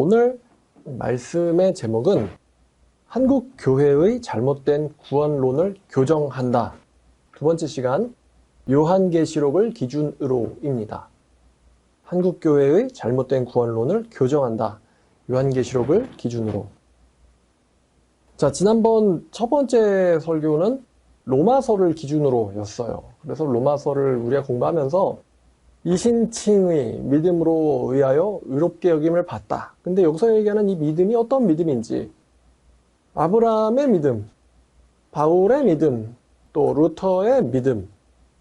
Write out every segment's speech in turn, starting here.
오늘 말씀의 제목은 한국 교회의 잘못된 구원론을 교정한다. 두 번째 시간, 요한계시록을 기준으로입니다. 한국 교회의 잘못된 구원론을 교정한다. 요한계시록을 기준으로. 자, 지난번 첫 번째 설교는 로마서를 기준으로였어요. 그래서 로마서를 우리가 공부하면서 이신칭의 믿음으로 의하여 의롭게 여김을 받다. 근데 여기서 얘기하는 이 믿음이 어떤 믿음인지, 아브라함의 믿음, 바울의 믿음, 또 루터의 믿음,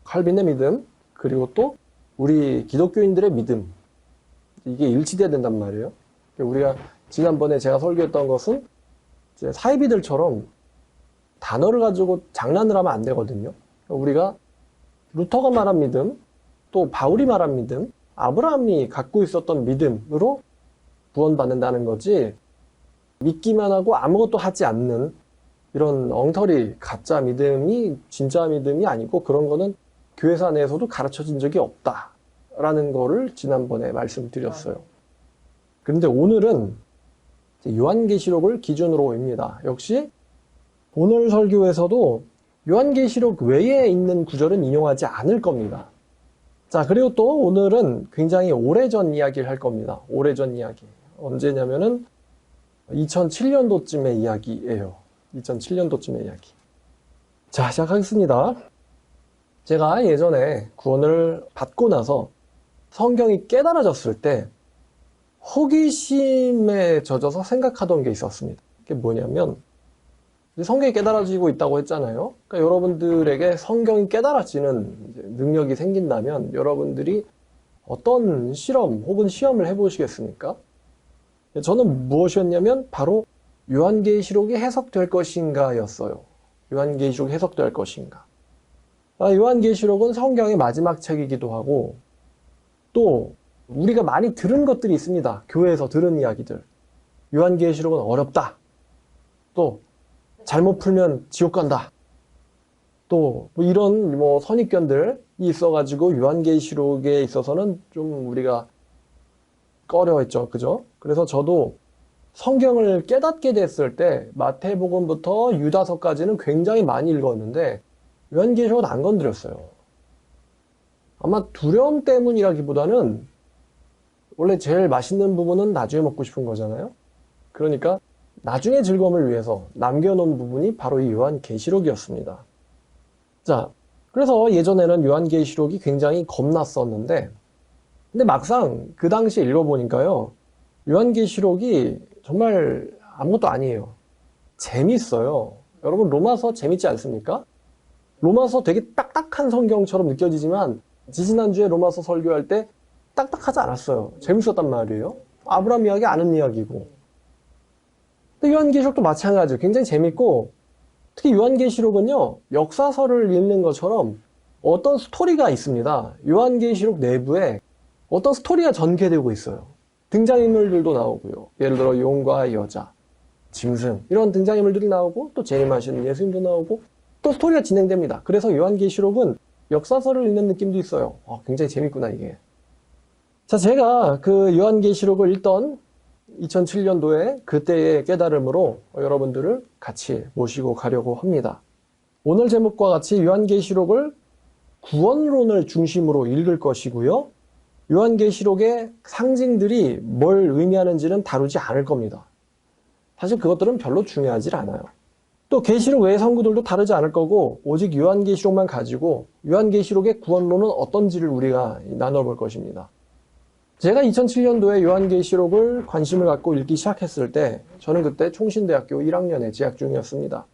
칼빈의 믿음, 그리고 또 우리 기독교인들의 믿음, 이게 일치돼야 된단 말이에요. 우리가 지난번에 제가 설교했던 것은 이제 사이비들처럼 단어를 가지고 장난을 하면 안 되거든요. 우리가 루터가 말한 믿음, 또 바울이 말한 믿음, 아브라함이 갖고 있었던 믿음으로 구원받는다는 거지, 믿기만 하고 아무것도 하지 않는 이런 엉터리 가짜 믿음이 진짜 믿음이 아니고, 그런 거는 교회사 내에서도 가르쳐진 적이 없다라는 거를 지난번에 말씀드렸어요. 그런데 오늘은 요한계시록을 기준으로입니다. 역시 오늘 설교에서도 요한계시록 외에 있는 구절은 인용하지 않을 겁니다. 자, 그리고 또 오늘은 굉장히 오래전 이야기를 할 겁니다. 오래전 이야기. 언제냐면은 2007년도쯤의 이야기예요. 2007년도쯤의 이야기. 자, 시작하겠습니다. 제가 예전에 구원을 받고 나서 성경이 깨달아졌을 때 호기심에 젖어서 생각하던 게 있었습니다. 그게 뭐냐면, 성경이 깨달아지고 있다고 했잖아요. 그러니까 여러분들에게 성경이 깨달아지는 능력이 생긴다면 여러분들이 어떤 실험 혹은 시험을 해보시겠습니까? 저는 무엇이었냐면 바로 요한계시록이 해석될 것인가 였어요. 요한계시록이 해석될 것인가. 요한계시록은 성경의 마지막 책이기도 하고, 또 우리가 많이 들은 것들이 있습니다. 교회에서 들은 이야기들. 요한계시록은 어렵다. 또 잘못 풀면 지옥 간다. 또 이런 선입견들이 있어가지고 요한계시록에 있어서는 좀 우리가 꺼려했죠. 그죠? 그래서 저도 성경을 깨닫게 됐을 때 마태복음부터 유다서까지는 굉장히 많이 읽었는데 요한계시록은 안 건드렸어요. 아마 두려움 때문이라기보다는, 원래 제일 맛있는 부분은 나중에 먹고 싶은 거잖아요. 그러니까 나중에 즐거움을 위해서 남겨놓은 부분이 바로 이 요한계시록이었습니다. 자, 그래서 예전에는 요한계시록이 굉장히 겁났었는데, 근데 막상 그 당시에 읽어보니까요, 요한계시록이 정말 아무것도 아니에요. 재밌어요. 여러분, 로마서 재밌지 않습니까? 로마서 되게 딱딱한 성경처럼 느껴지지만 지지난주에 로마서 설교할 때 딱딱하지 않았어요. 재밌었단 말이에요. 아브라함 이야기 아는 이야기고. 근데 요한계시록도 마찬가지예요. 굉장히 재밌고, 특히 요한계시록은요, 역사서를 읽는 것처럼 어떤 스토리가 있습니다. 요한계시록 내부에 어떤 스토리가 전개되고 있어요. 등장인물들도 나오고요. 예를 들어 용과 여자, 짐승, 이런 등장인물들이 나오고, 또 재림하시는 예수님도 나오고, 또 스토리가 진행됩니다. 그래서 요한계시록은 역사서를 읽는 느낌도 있어요. 굉장히 재밌구나 이게. 자, 제가 그 요한계시록을 읽던 2007년도에 그때의 깨달음으로 여러분들을 같이 모시고 가려고 합니다. 오늘 제목과 같이 요한계시록을 구원론을 중심으로 읽을 것이고요. 요한계시록의 상징들이 뭘 의미하는지는 다루지 않을 겁니다. 사실 그것들은 별로 중요하지 않아요. 또 계시록 외의 성구들도 다르지 않을 거고, 오직 요한계시록만 가지고 요한계시록의 구원론은 어떤지를 우리가 나눠볼 것입니다. 제가 2007년도에 요한계시록을 관심을 갖고 읽기 시작했을 때, 저는 그때 총신대학교 1학년에 재학 중이었습니다.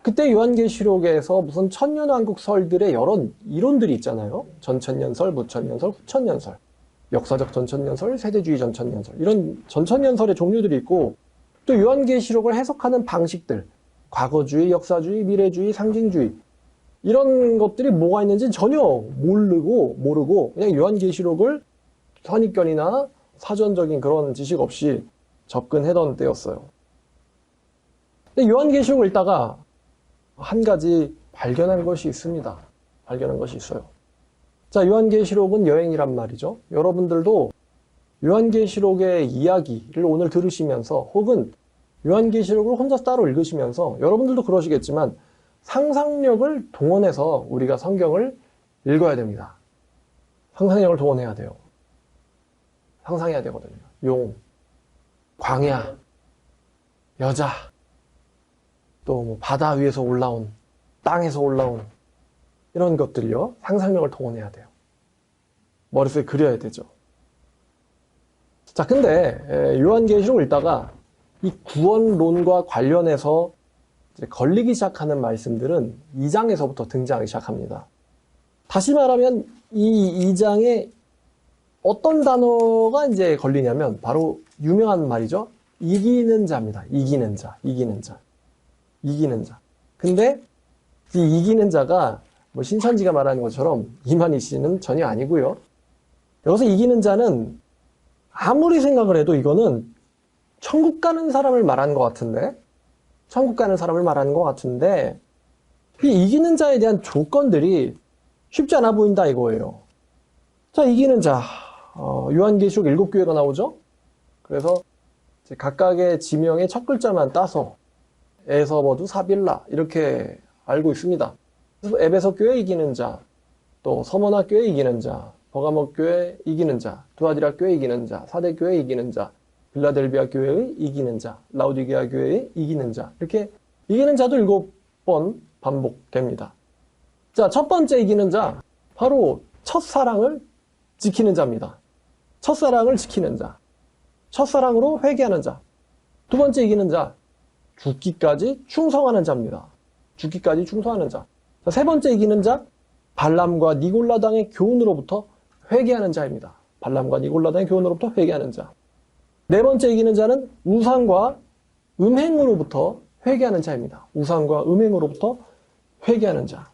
그때 요한계시록에서 무슨 천년왕국설들의 여러 이론들이 있잖아요. 전천년설, 무천년설, 후천년설, 역사적 전천년설, 세대주의 전천년설, 이런 전천년설의 종류들이 있고, 또 요한계시록을 해석하는 방식들, 과거주의, 역사주의, 미래주의, 상징주의, 이런 것들이 뭐가 있는지 전혀 모르고 그냥 요한계시록을 선입견이나 사전적인 그런 지식 없이 접근하던 때였어요. 근데 요한계시록을 읽다가 한 가지 발견한 것이 있습니다. 발견한 것이 있어요. 자, 요한계시록은 여행이란 말이죠. 여러분들도 요한계시록의 이야기를 오늘 들으시면서 혹은 요한계시록을 혼자 따로 읽으시면서 여러분들도 그러시겠지만 상상력을 동원해서 우리가 성경을 읽어야 됩니다. 상상력을 동원해야 돼요. 상상해야 되거든요. 용, 광야, 여자, 또 뭐 바다 위에서 올라온, 땅에서 올라온 이런 것들이요. 상상력을 동원해야 돼요. 머릿속에 그려야 되죠. 자, 근데 요한계시록을 읽다가 이 구원론과 관련해서 이제 걸리기 시작하는 말씀들은 2장에서부터 등장하기 시작합니다. 다시 말하면 이 2장에 어떤 단어가 이제 걸리냐면 바로 유명한 말이죠. 이기는 자입니다. 이기는 자, 이기는 자, 이기는 자. 근데 이 이기는 자가 뭐 신천지가 말하는 것처럼 이만희 씨는 전혀 아니고요. 여기서 이기는 자는 아무리 생각을 해도 이거는 천국 가는 사람을 말하는 것 같은데, 천국 가는 사람을 말하는 것 같은데, 이 이기는 자에 대한 조건들이 쉽지 않아 보인다 이거예요. 자, 이기는 자, 요한계시록 7교회가 나오죠? 그래서 각각의 지명의 첫 글자만 따서 에서버두 사빌라 이렇게 알고 있습니다. 그래서 에베소 교회 이기는 자, 또 서머나 교회 이기는 자, 버가모 교회 이기는 자, 두아디라 교회 이기는 자, 사대 교회 이기는 자, 빌라델비아 교회의 이기는 자, 라우디게아 교회의 이기는 자, 이렇게 이기는 자도 7번 반복됩니다. 자, 첫 번째 이기는 자, 바로 첫사랑을 지키는 자입니다. 첫사랑을 지키는 자, 첫사랑으로 회개하는 자. 두 번째 이기는 자, 죽기까지 충성하는 자입니다. 죽기까지 충성하는 자. 자, 세 번째 이기는 자, 발람과 니골라당의 교훈으로부터 회개하는 자입니다. 발람과 니골라당의 교훈으로부터 회개하는 자. 네 번째 이기는 자는 우상과 음행으로부터 회개하는 자입니다. 우상과 음행으로부터 회개하는 자.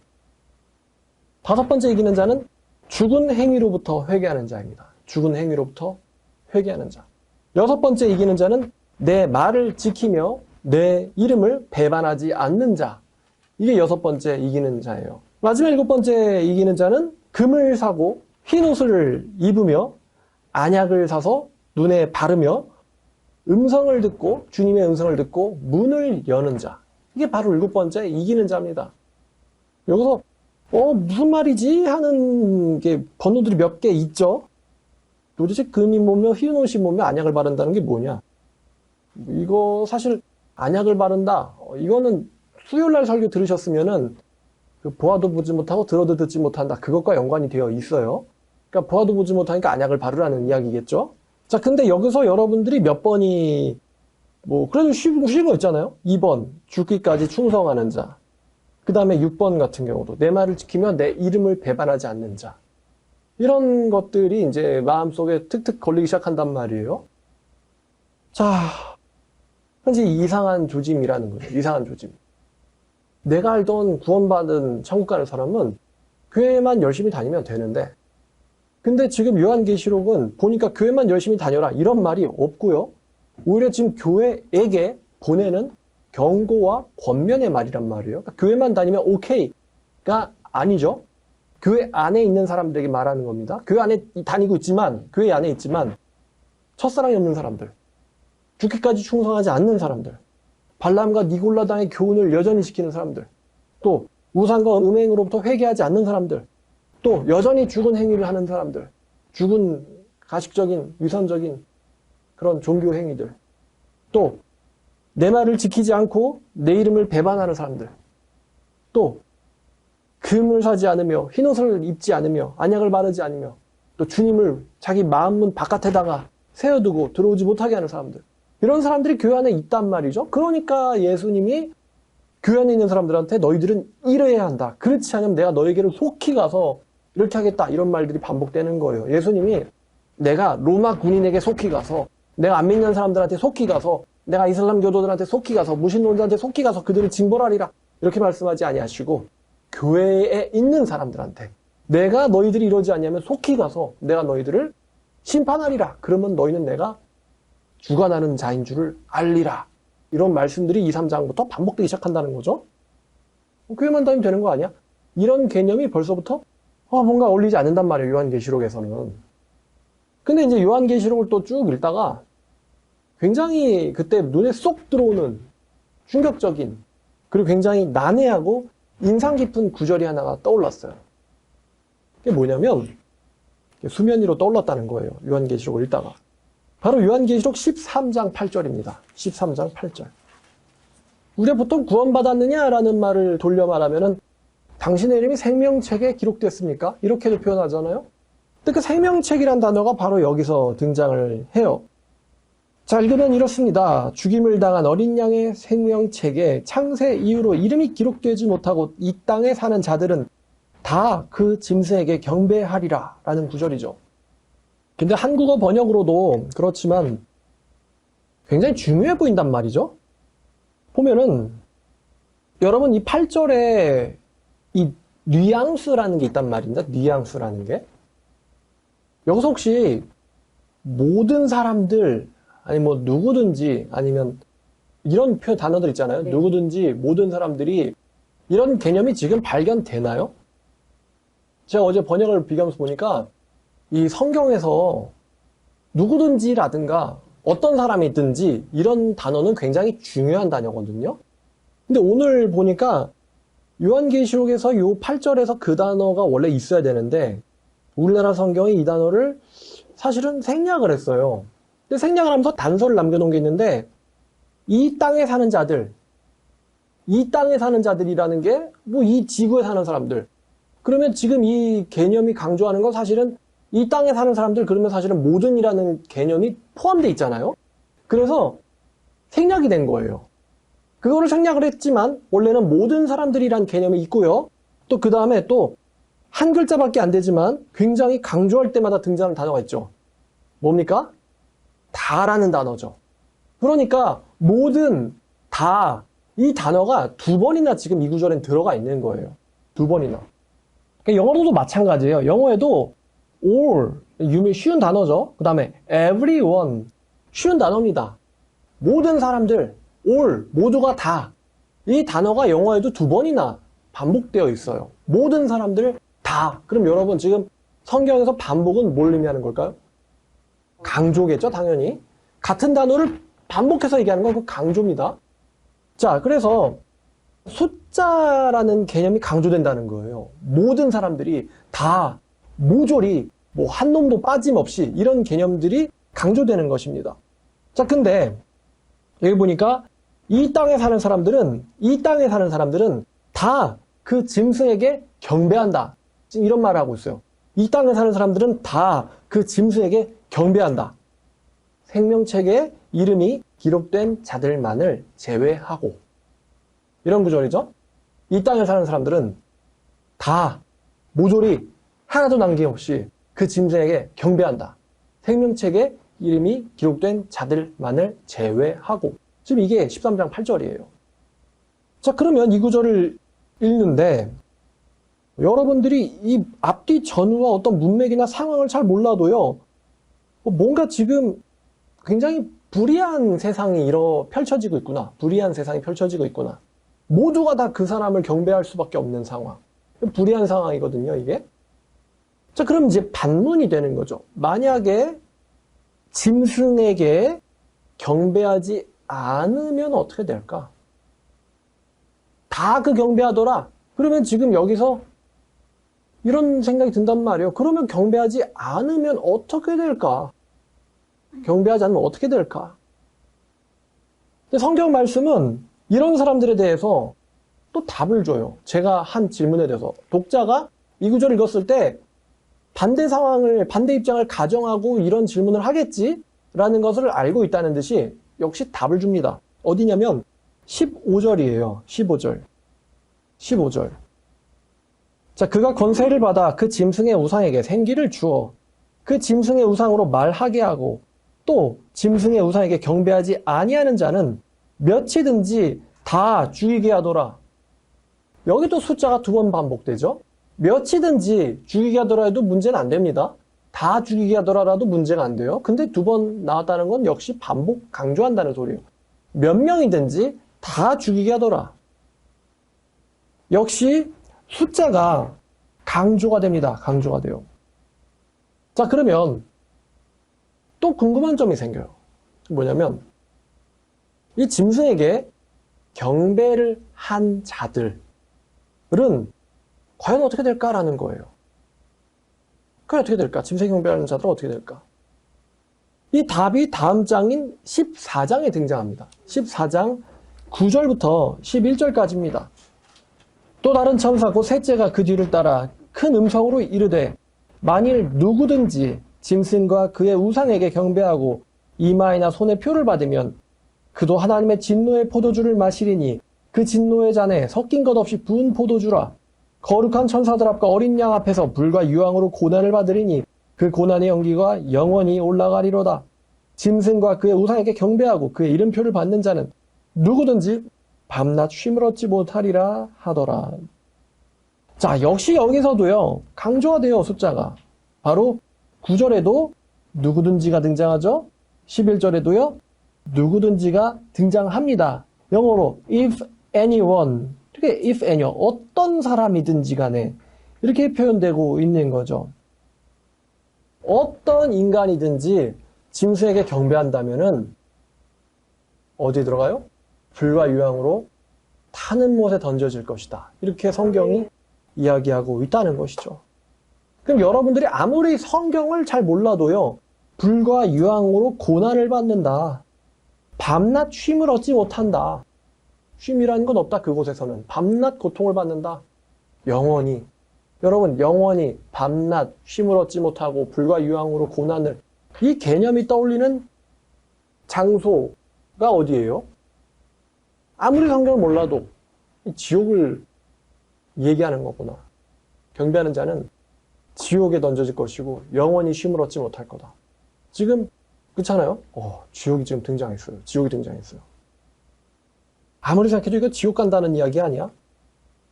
다섯 번째 이기는 자는 죽은 행위로부터 회개하는 자입니다. 죽은 행위로부터 회개하는 자. 여섯 번째 이기는 자는 내 말을 지키며 내 이름을 배반하지 않는 자. 이게 여섯 번째 이기는 자예요. 마지막 일곱 번째 이기는 자는 금을 사고 흰 옷을 입으며 안약을 사서 눈에 바르며 음성을 듣고 주님의 음성을 듣고 문을 여는 자. 이게 바로 일곱 번째 이기는 자입니다. 여기서 무슨 말이지? 하는 게 번호들이 몇 개 있죠? 도대체 금이 뭐며 흰 옷이 뭐며 안약을 바른다는 게 뭐냐? 이거 사실 안약을 바른다. 이거는 수요일날 설교 들으셨으면은 보아도 보지 못하고 들어도 듣지 못한다. 그것과 연관이 되어 있어요. 그러니까 보아도 보지 못하니까 안약을 바르라는 이야기겠죠? 자, 근데 여기서 여러분들이 몇 번이 그래도 쉬운 거 있잖아요? 2번, 죽기까지 충성하는 자. 그 다음에 6번 같은 경우도 내 말을 지키며 내 이름을 배반하지 않는 자. 이런 것들이 이제 마음속에 툭툭 걸리기 시작한단 말이에요. 자, 현재 이상한 조짐이라는 거죠. 이상한 조짐. 내가 알던 구원받은 천국 가는 사람은 교회만 열심히 다니면 되는데, 근데 지금 요한계시록은 보니까 교회만 열심히 다녀라 이런 말이 없고요. 오히려 지금 교회에게 보내는 경고와 권면의 말이란 말이에요. 그러니까 교회만 다니면 오케이가 아니죠. 교회 안에 있는 사람들에게 말하는 겁니다. 교회 안에 다니고 있지만, 교회 안에 있지만 첫사랑이 없는 사람들, 죽기까지 충성하지 않는 사람들, 발람과 니골라당의 교훈을 여전히 지키는 사람들, 또 우상과 음행으로부터 회개하지 않는 사람들, 또 여전히 죽은 행위를 하는 사람들, 죽은 가식적인, 위선적인 그런 종교 행위들, 또 내 말을 지키지 않고 내 이름을 배반하는 사람들, 또 금을 사지 않으며 흰옷을 입지 않으며 안약을 바르지 않으며 또 주님을 자기 마음문 바깥에다가 세워두고 들어오지 못하게 하는 사람들, 이런 사람들이 교회 안에 있단 말이죠. 그러니까 예수님이 교회 안에 있는 사람들한테 너희들은 이래야 한다. 그렇지 않으면 내가 너에게를 속히 가서 이렇게 하겠다. 이런 말들이 반복되는 거예요. 예수님이 내가 로마 군인에게 속히 가서, 내가 안 믿는 사람들한테 속히 가서, 내가 이슬람 교도들한테 속히 가서, 무신론자한테 속히 가서 그들을 징벌하리라. 이렇게 말씀하지 아니하시고 교회에 있는 사람들한테 내가 너희들이 이러지 않냐면 속히 가서 내가 너희들을 심판하리라. 그러면 너희는 내가 주관하는 자인 줄을 알리라. 이런 말씀들이 2, 3장부터 반복되기 시작한다는 거죠. 교회만 다니면 되는 거 아니야? 이런 개념이 벌써부터 뭔가 어울리지 않는단 말이에요. 요한계시록에서는. 근데 이제 요한계시록을 또 쭉 읽다가 굉장히 그때 눈에 쏙 들어오는 충격적인 그리고 굉장히 난해하고 인상 깊은 구절이 하나가 떠올랐어요. 그게 뭐냐면 수면 위로 떠올랐다는 거예요. 요한계시록을 읽다가. 바로 요한계시록 13장 8절입니다. 13장 8절. 우리가 보통 구원받았느냐라는 말을 돌려 말하면은 당신의 이름이 생명책에 기록됐습니까? 이렇게도 표현하잖아요. 근데 그 생명책이란 단어가 바로 여기서 등장을 해요. 자, 읽으면 이렇습니다. 죽임을 당한 어린 양의 생명책에 창세 이후로 이름이 기록되지 못하고 이 땅에 사는 자들은 다 그 짐승에게 경배하리라 라는 구절이죠. 근데 한국어 번역으로도 그렇지만 굉장히 중요해 보인단 말이죠. 보면은 여러분 이 8절에 이 뉘앙스라는 게 있단 말입니다. 뉘앙스라는 게. 여기서 혹시 모든 사람들 아니 뭐 누구든지 아니면 이런 표현 단어들 있잖아요. 네. 누구든지 모든 사람들이 이런 개념이 지금 발견되나요? 제가 어제 번역을 비교하면서 보니까 이 성경에서 누구든지라든가 어떤 사람이든지 이런 단어는 굉장히 중요한 단어거든요. 근데 오늘 보니까 요한계시록에서 요 8절에서 그 단어가 원래 있어야 되는데 우리나라 성경이 이 단어를 사실은 생략을 했어요. 근데 생략을 하면서 단서를 남겨놓은 게 있는데 이 땅에 사는 자들, 이 땅에 사는 자들이라는 게 뭐 이 지구에 사는 사람들. 그러면 지금 이 개념이 강조하는 건 사실은 이 땅에 사는 사람들 그러면 사실은 모든이라는 개념이 포함되어 있잖아요. 그래서 생략이 된 거예요. 그거를 생략을 했지만 원래는 모든 사람들이란 개념이 있고요. 또 그 다음에 또 한 글자밖에 안 되지만 굉장히 강조할 때마다 등장하는 단어가 있죠. 뭡니까? 다라는 단어죠. 그러니까 모든, 다, 이 단어가 두 번이나 지금 이 구절엔 들어가 있는 거예요. 두 번이나. 그러니까 영어로도 마찬가지예요. 영어에도 all, 쉬운 단어죠. 그 다음에 everyone, 쉬운 단어입니다. 모든 사람들, all, 모두가 다. 이 단어가 영어에도 두 번이나 반복되어 있어요. 모든 사람들 다. 그럼 여러분 지금 성경에서 반복은 뭘 의미하는 걸까요? 강조겠죠, 당연히. 같은 단어를 반복해서 얘기하는 건 그 강조입니다. 자, 그래서 숫자라는 개념이 강조된다는 거예요. 모든 사람들이 다, 모조리, 뭐 한 놈도 빠짐없이 이런 개념들이 강조되는 것입니다. 자, 근데 여기 보니까 이 땅에 사는 사람들은 다 그 짐승에게 경배한다. 지금 이런 말을 하고 있어요. 이 땅에 사는 사람들은 다 그 짐승에게 경배한다. 생명책에 이름이 기록된 자들만을 제외하고. 이런 구절이죠. 이 땅에 사는 사람들은 다 모조리 하나도 남김없이 그 짐승에게 경배한다. 생명책에 이름이 기록된 자들만을 제외하고. 지금 이게 13장 8절이에요. 자, 그러면 이 구절을 읽는데 여러분들이 이 앞뒤 전후와 어떤 문맥이나 상황을 잘 몰라도요, 뭔가 지금 굉장히 불의한 세상이 펼쳐지고 있구나. 불의한 세상이 펼쳐지고 있구나. 모두가 다 그 사람을 경배할 수밖에 없는 상황. 불의한 상황이거든요, 이게. 자, 그럼 이제 반문이 되는 거죠. 만약에 짐승에게 경배하지 않으면 어떻게 될까? 다 그 경배하더라. 그러면 지금 여기서 이런 생각이 든단 말이에요. 그러면 경배하지 않으면 어떻게 될까? 경배하지 않으면 어떻게 될까? 성경 말씀은 이런 사람들에 대해서 또 답을 줘요. 제가 한 질문에 대해서. 독자가 이 구절을 읽었을 때 반대 입장을 가정하고 이런 질문을 하겠지라는 것을 알고 있다는 듯이 역시 답을 줍니다. 어디냐면 15절이에요. 15절. 자, 그가 권세를 받아 그 짐승의 우상에게 생기를 주어 그 짐승의 우상으로 말하게 하고 또 짐승의 우상에게 경배하지 아니하는 자는 몇이든지 다 죽이게 하더라. 여기도 숫자가 두 번 반복되죠. 몇이든지 죽이게 하더라도 문제는 안 됩니다. 다 죽이게 하더라도 문제가 안 돼요. 근데 두 번 나왔다는 건 역시 반복 강조한다는 소리예요. 몇 명이든지 다 죽이게 하더라. 역시 숫자가 강조가 됩니다. 강조가 돼요. 자, 그러면 또 궁금한 점이 생겨요. 뭐냐면 이 짐승에게 경배를 한 자들은 과연 어떻게 될까라는 거예요. 그게 어떻게 될까? 짐승에 경배하는 자들은 어떻게 될까? 이 답이 다음 장인 14장에 등장합니다. 14장 9절부터 11절까지입니다. 또 다른 천사 곧 셋째가 그 뒤를 따라 큰 음성으로 이르되 만일 누구든지 짐승과 그의 우상에게 경배하고 이마에나 손에 표를 받으면 그도 하나님의 진노의 포도주를 마시리니 그 진노의 잔에 섞인 것 없이 부은 포도주라. 거룩한 천사들 앞과 어린 양 앞에서 불과 유황으로 고난을 받으리니 그 고난의 연기가 영원히 올라가리로다. 짐승과 그의 우상에게 경배하고 그의 이름표를 받는 자는 누구든지 밤낮 쉼을 얻지 못하리라 하더라. 자, 역시 여기서도요, 강조가 돼요, 숫자가. 바로 9절에도 누구든지가 등장하죠? 11절에도요, 누구든지가 등장합니다. 영어로 if anyone, 이렇게 if anyone, 어떤 사람이든지 간에 이렇게 표현되고 있는 거죠. 어떤 인간이든지 짐승에게 경배한다면은 어디에 들어가요? 불과 유황으로 타는 못에 던져질 것이다. 이렇게 성경이 이야기하고 있다는 것이죠. 그럼 여러분들이 아무리 성경을 잘 몰라도요, 불과 유황으로 고난을 받는다. 밤낮 쉼을 얻지 못한다. 쉼이라는 건 없다. 그곳에서는 밤낮 고통을 받는다. 영원히, 여러분, 영원히 밤낮 쉼을 얻지 못하고 불과 유황으로 고난을, 이 개념이 떠올리는 장소가 어디예요? 아무리 성경을 몰라도 지옥을 얘기하는 거구나. 경배하는 자는 지옥에 던져질 것이고 영원히 쉼을 얻지 못할 거다. 지금 그렇잖아요. 지옥이 지금 등장했어요. 지옥이 등장했어요. 아무리 생각해도 이거 지옥 간다는 이야기 아니야?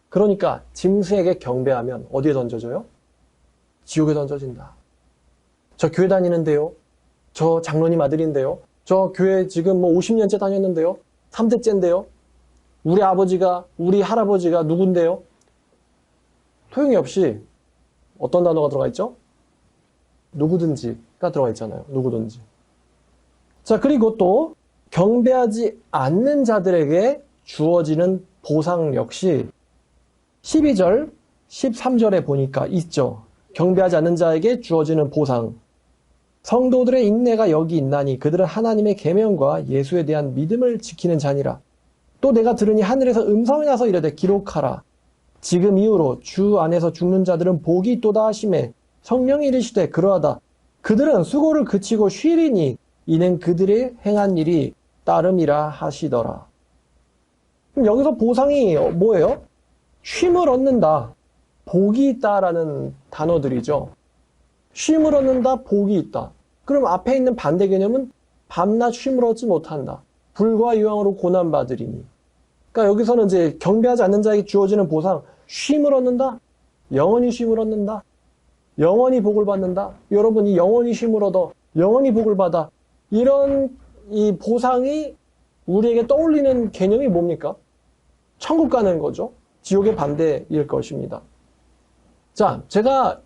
그러니까 짐승에게 경배하면 어디에 던져져요? 지옥에 던져진다. 저 교회 다니는데요. 저 장로님 아들인데요. 저 교회 지금 50년째 다녔는데요. 3대째인데요. 우리 아버지가, 우리 할아버지가 누군데요? 소용이 없이 어떤 단어가 들어가 있죠? 누구든지가 들어가 있잖아요. 누구든지. 자, 그리고 또 경배하지 않는 자들에게 주어지는 보상 역시 12절, 13절에 보니까 있죠. 경배하지 않는 자에게 주어지는 보상. 성도들의 인내가 여기 있나니 그들은 하나님의 계명과 예수에 대한 믿음을 지키는 자니라. 또 내가 들으니 하늘에서 음성이 나서 이르되 기록하라. 지금 이후로 주 안에서 죽는 자들은 복이 있도다 하시매 성령이 이르시되 그러하다. 그들은 수고를 그치고 쉬리니 이는 그들의 행한 일이 따름이라 하시더라. 그럼 여기서 보상이 뭐예요? 쉼을 얻는다. 복이 있다라는 단어들이죠. 쉼을 얻는다, 복이 있다. 그럼 앞에 있는 반대 개념은 밤낮 쉼을 얻지 못한다. 불과 유황으로 고난받으리니. 그러니까 여기서는 이제 경배하지 않는 자에게 주어지는 보상, 쉼을 얻는다. 영원히 쉼을 얻는다. 영원히 복을 받는다. 여러분이 영원히 쉼을 얻어. 영원히 복을 받아. 이런 이 보상이 우리에게 떠올리는 개념이 뭡니까? 천국 가는 거죠. 지옥의 반대일 것입니다. 자, 제가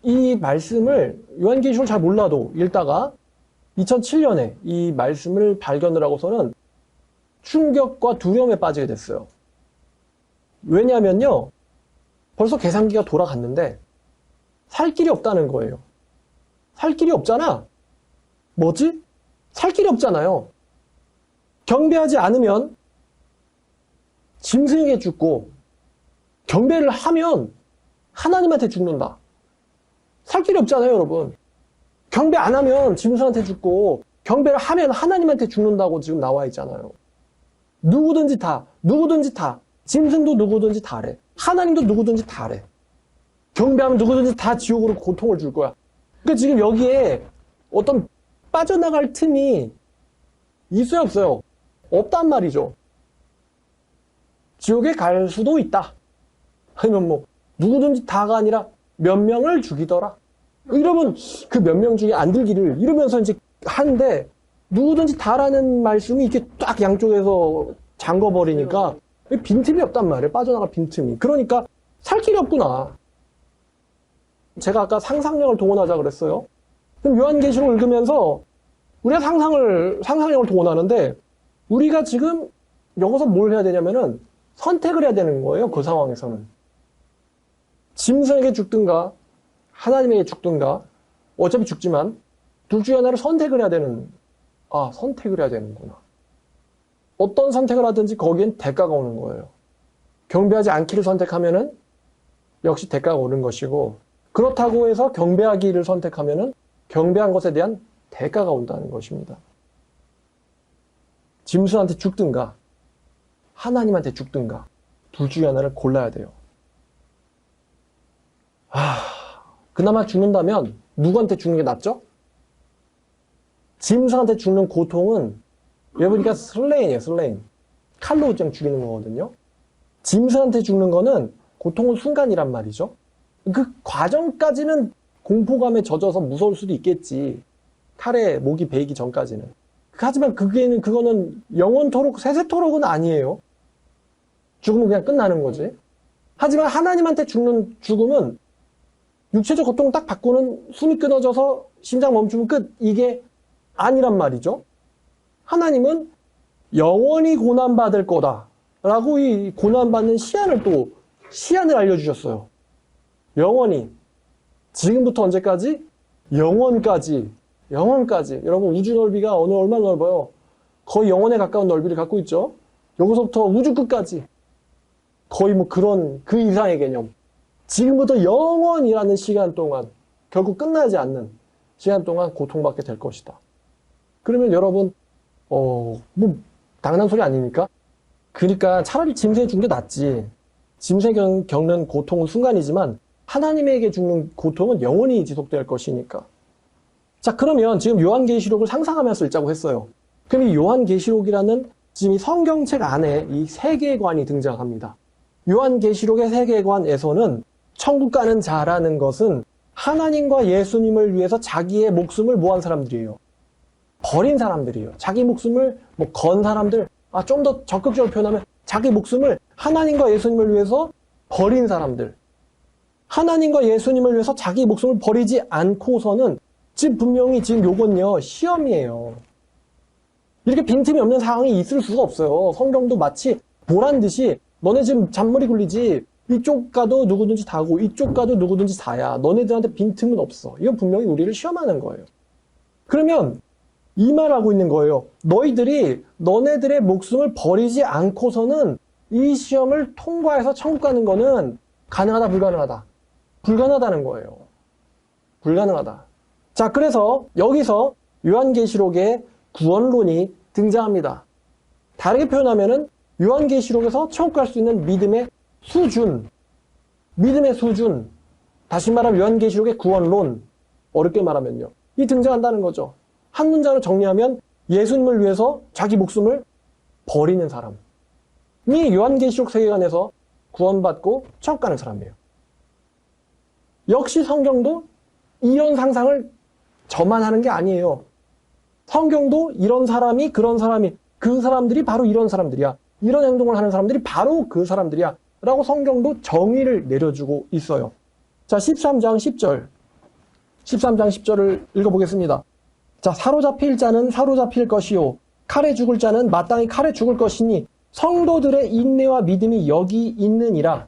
이 말씀을 요한계시록을 잘 몰라도 읽다가 2007년에 이 말씀을 발견을 하고서는 충격과 두려움에 빠지게 됐어요. 왜냐하면요, 벌써 계산기가 돌아갔는데 살 길이 없다는 거예요. 살 길이 없잖아. 뭐지? 살 길이 없잖아요. 경배하지 않으면 짐승에게 죽고 경배를 하면 하나님한테 죽는다. 살 길이 없잖아요, 여러분. 경배 안 하면 짐승한테 죽고 경배를 하면 하나님한테 죽는다고 지금 나와 있잖아요. 누구든지 다, 짐승도 누구든지 다래. 하나님도 누구든지 다래. 경배하면 누구든지 다 지옥으로 고통을 줄 거야. 그러니까 지금 여기에 어떤 빠져나갈 틈이 있어요, 없어요? 없단 말이죠. 지옥에 갈 수도 있다. 아니면 누구든지 다가 아니라 몇 명을 죽이더라. 이러면 그 몇 명 중에 안 들기를 이러면서 이제 하는데 누구든지 다라는 말씀이 이렇게 딱 양쪽에서 잠궈버리니까 빈틈이 없단 말이에요. 빠져나갈 빈틈이. 그러니까 살 길이 없구나. 제가 아까 상상력을 동원하자 그랬어요. 그럼 요한계시록 읽으면서 우리가 상상력을 더 원하는데, 우리가 지금 여기서 뭘 해야 되냐면은 선택을 해야 되는 거예요. 그 상황에서는. 짐승에게 죽든가, 하나님에게 죽든가, 어차피 죽지만, 둘 중에 하나를 선택을 해야 되는구나. 어떤 선택을 하든지 거기엔 대가가 오는 거예요. 경배하지 않기를 선택하면은 역시 대가가 오는 것이고, 그렇다고 해서 경배하기를 선택하면은 경배한 것에 대한 대가가 온다는 것입니다. 짐승한테 죽든가 하나님한테 죽든가 둘 중에 하나를 골라야 돼요. 그나마 죽는다면 누구한테 죽는 게 낫죠? 짐승한테 죽는 고통은 여러분이니까 슬레인이에요. 슬레인. 칼로 그냥 죽이는 거거든요. 짐승한테 죽는 거는 고통은 순간이란 말이죠. 그 과정까지는 공포감에 젖어서 무서울 수도 있겠지. 칼에 목이 베이기 전까지는. 하지만 그거는 영원토록, 세세토록은 아니에요. 죽으면 그냥 끝나는 거지. 하지만 하나님한테 죽는 죽음은 육체적 고통 딱 받고는 숨이 끊어져서 심장 멈추면 끝. 이게 아니란 말이죠. 하나님은 영원히 고난받을 거다. 라고 이 고난받는 시한을 알려주셨어요. 영원히. 지금부터 언제까지? 영원까지. 여러분, 우주 넓이가 얼마나 넓어요? 거의 영원에 가까운 넓이를 갖고 있죠? 여기서부터 우주 끝까지. 거의 그 이상의 개념. 지금부터 영원이라는 시간 동안, 결국 끝나지 않는 시간 동안 고통받게 될 것이다. 그러면 여러분, 당연한 소리 아닙니까? 그러니까 차라리 짐승에 죽는 게 낫지. 짐승에 겪는 고통은 순간이지만 하나님에게 죽는 고통은 영원히 지속될 것이니까. 자, 그러면 지금 요한계시록을 상상하면서 읽자고 했어요. 그럼 이 요한계시록이라는 지금 이 성경책 안에 이 세계관이 등장합니다. 요한계시록의 세계관에서는 천국 가는 자라는 것은 하나님과 예수님을 위해서 자기의 목숨을 뭐한 사람들이에요? 버린 사람들이에요. 자기 목숨을 건 사람들, 좀 더 적극적으로 표현하면 자기 목숨을 하나님과 예수님을 위해서 버린 사람들. 하나님과 예수님을 위해서 자기 목숨을 버리지 않고서는 분명히 요건요, 시험이에요. 이렇게 빈틈이 없는 상황이 있을 수가 없어요. 성경도 마치 보란 듯이 너네 지금 잔머리 굴리지, 이쪽 가도 누구든지 다고 이쪽 가도 누구든지 다야. 너네들한테 빈틈은 없어. 이건 분명히 우리를 시험하는 거예요. 그러면 이 말하고 있는 거예요. 너네들의 목숨을 버리지 않고서는 이 시험을 통과해서 천국 가는 거는 가능하다, 불가능하다? 불가능하다는 거예요. 불가능하다. 자, 그래서 여기서 요한계시록의 구원론이 등장합니다. 다르게 표현하면은 요한계시록에서 천국 갈 수 있는 믿음의 수준, 다시 말하면 요한계시록의 구원론, 어렵게 말하면요, 이 등장한다는 거죠. 한 문장으로 정리하면 예수님을 위해서 자기 목숨을 버리는 사람이 요한계시록 세계관에서 구원받고 천국 가는 사람이에요. 역시 성경도 이런 상상을 저만 하는 게 아니에요. 성경도 이런 사람이, 그런 사람이, 그 사람들이 바로 이런 사람들이야. 이런 행동을 하는 사람들이 바로 그 사람들이야. 라고 성경도 정의를 내려주고 있어요. 자, 13장 10절을 읽어보겠습니다. 자, 사로잡힐 자는 사로잡힐 것이요, 칼에 죽을 자는 마땅히 칼에 죽을 것이니 성도들의 인내와 믿음이 여기 있느니라.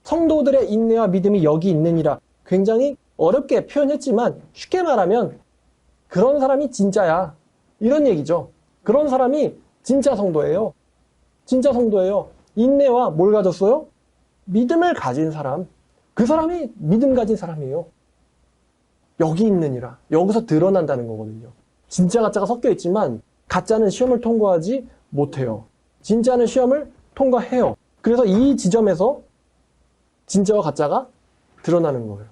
성도들의 인내와 믿음이 여기 있느니라. 굉장히 어렵게 표현했지만 쉽게 말하면 그런 사람이 진짜야. 이런 얘기죠. 그런 사람이 진짜 성도예요. 진짜 성도예요. 인내와 뭘 가졌어요? 믿음을 가진 사람. 그 사람이 믿음 가진 사람이에요. 여기 있느니라. 여기서 드러난다는 거거든요. 진짜 가짜가 섞여 있지만 가짜는 시험을 통과하지 못해요. 진짜는 시험을 통과해요. 그래서 이 지점에서 진짜와 가짜가 드러나는 거예요.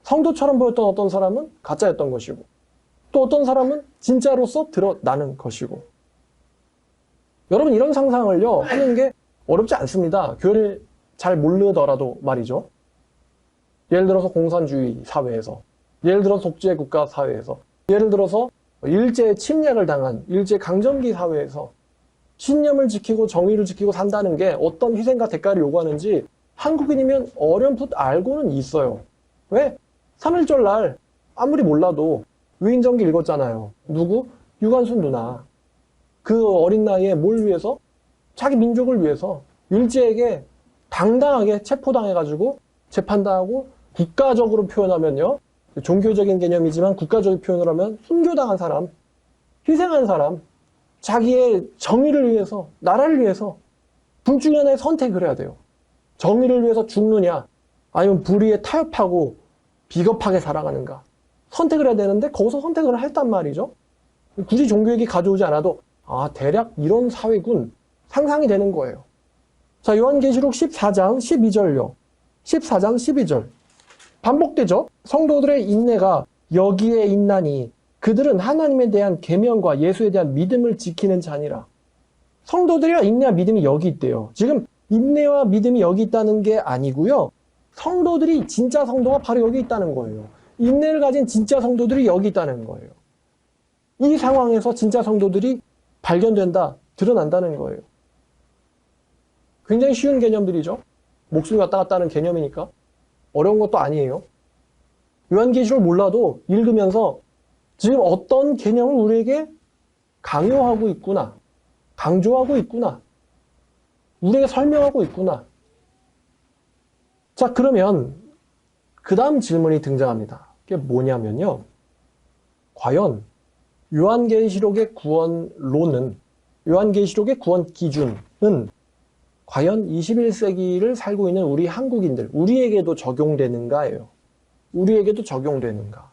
성도처럼 보였던 어떤 사람은 가짜였던 것이고, 또 어떤 사람은 진짜로서 드러나는 것이고. 여러분, 이런 상상을요, 하는 게 어렵지 않습니다. 교회를 잘 모르더라도 말이죠. 예를 들어서 공산주의 사회에서, 예를 들어서 독재 국가 사회에서, 예를 들어서 일제 침략을 당한 일제 강점기 사회에서 신념을 지키고 정의를 지키고 산다는 게 어떤 희생과 대가를 요구하는지 한국인이면 어렴풋 알고는 있어요. 왜? 3.1절 날 아무리 몰라도 위인전기 읽었잖아요. 누구? 유관순 누나. 그 어린 나이에 뭘 위해서? 자기 민족을 위해서 일제에게 당당하게 체포당해가지고 재판당하고 국가적으로 표현하면요. 종교적인 개념이지만 국가적인 표현을 하면 순교당한 사람, 희생한 사람, 자기의 정의를 위해서, 나라를 위해서 둘 중에 하나의 선택을 해야 돼요. 정의를 위해서 죽느냐, 아니면 불의에 타협하고 비겁하게 살아가는가. 선택을 해야 되는데 거기서 선택을 했단 말이죠. 굳이 종교 얘기 가져오지 않아도 대략 이런 사회군 상상이 되는 거예요. 자, 요한계시록 14장 12절요. 14장 12절. 반복되죠? 성도들의 인내가 여기에 있나니 그들은 하나님에 대한 계명과 예수에 대한 믿음을 지키는 자니라. 성도들이와 인내와 믿음이 여기 있대요. 지금 인내와 믿음이 여기 있다는 게 아니고요. 성도들이 진짜 성도가 바로 여기 있다는 거예요. 인내를 가진 진짜 성도들이 여기 있다는 거예요. 이 상황에서 진짜 성도들이 발견된다, 드러난다는 거예요. 굉장히 쉬운 개념들이죠. 목숨이 왔다 갔다 하는 개념이니까 어려운 것도 아니에요. 요한계시록 몰라도 읽으면서 지금 어떤 개념을 우리에게 강요하고 있구나, 강조하고 있구나, 우리에게 설명하고 있구나. 자, 그러면 그 다음 질문이 등장합니다. 그게 뭐냐면요. 과연 요한계시록의 구원론은, 요한계시록의 구원 기준은 과연 21세기를 살고 있는 우리 한국인들, 우리에게도 적용되는가예요. 우리에게도 적용되는가.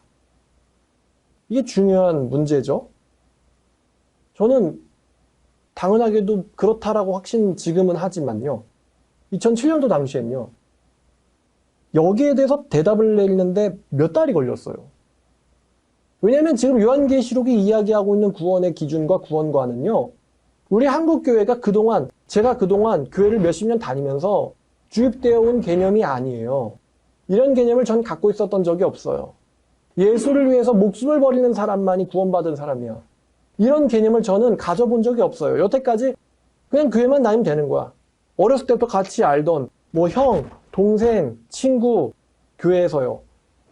이게 중요한 문제죠. 저는 당연하게도 그렇다라고 확신 지금은 하지만요. 2007년도 당시엔요. 여기에 대해서 대답을 내리는데 몇 달이 걸렸어요. 왜냐하면 지금 요한계시록이 이야기하고 있는 구원의 기준과 구원과는요. 우리 한국교회가 제가 그동안 교회를 몇십 년 다니면서 주입되어 온 개념이 아니에요. 이런 개념을 전 갖고 있었던 적이 없어요. 예수를 위해서 목숨을 버리는 사람만이 구원받은 사람이야. 이런 개념을 저는 가져본 적이 없어요. 여태까지 그냥 교회만 다니면 되는 거야. 어렸을 때부터 같이 알던 형, 동생, 친구, 교회에서요.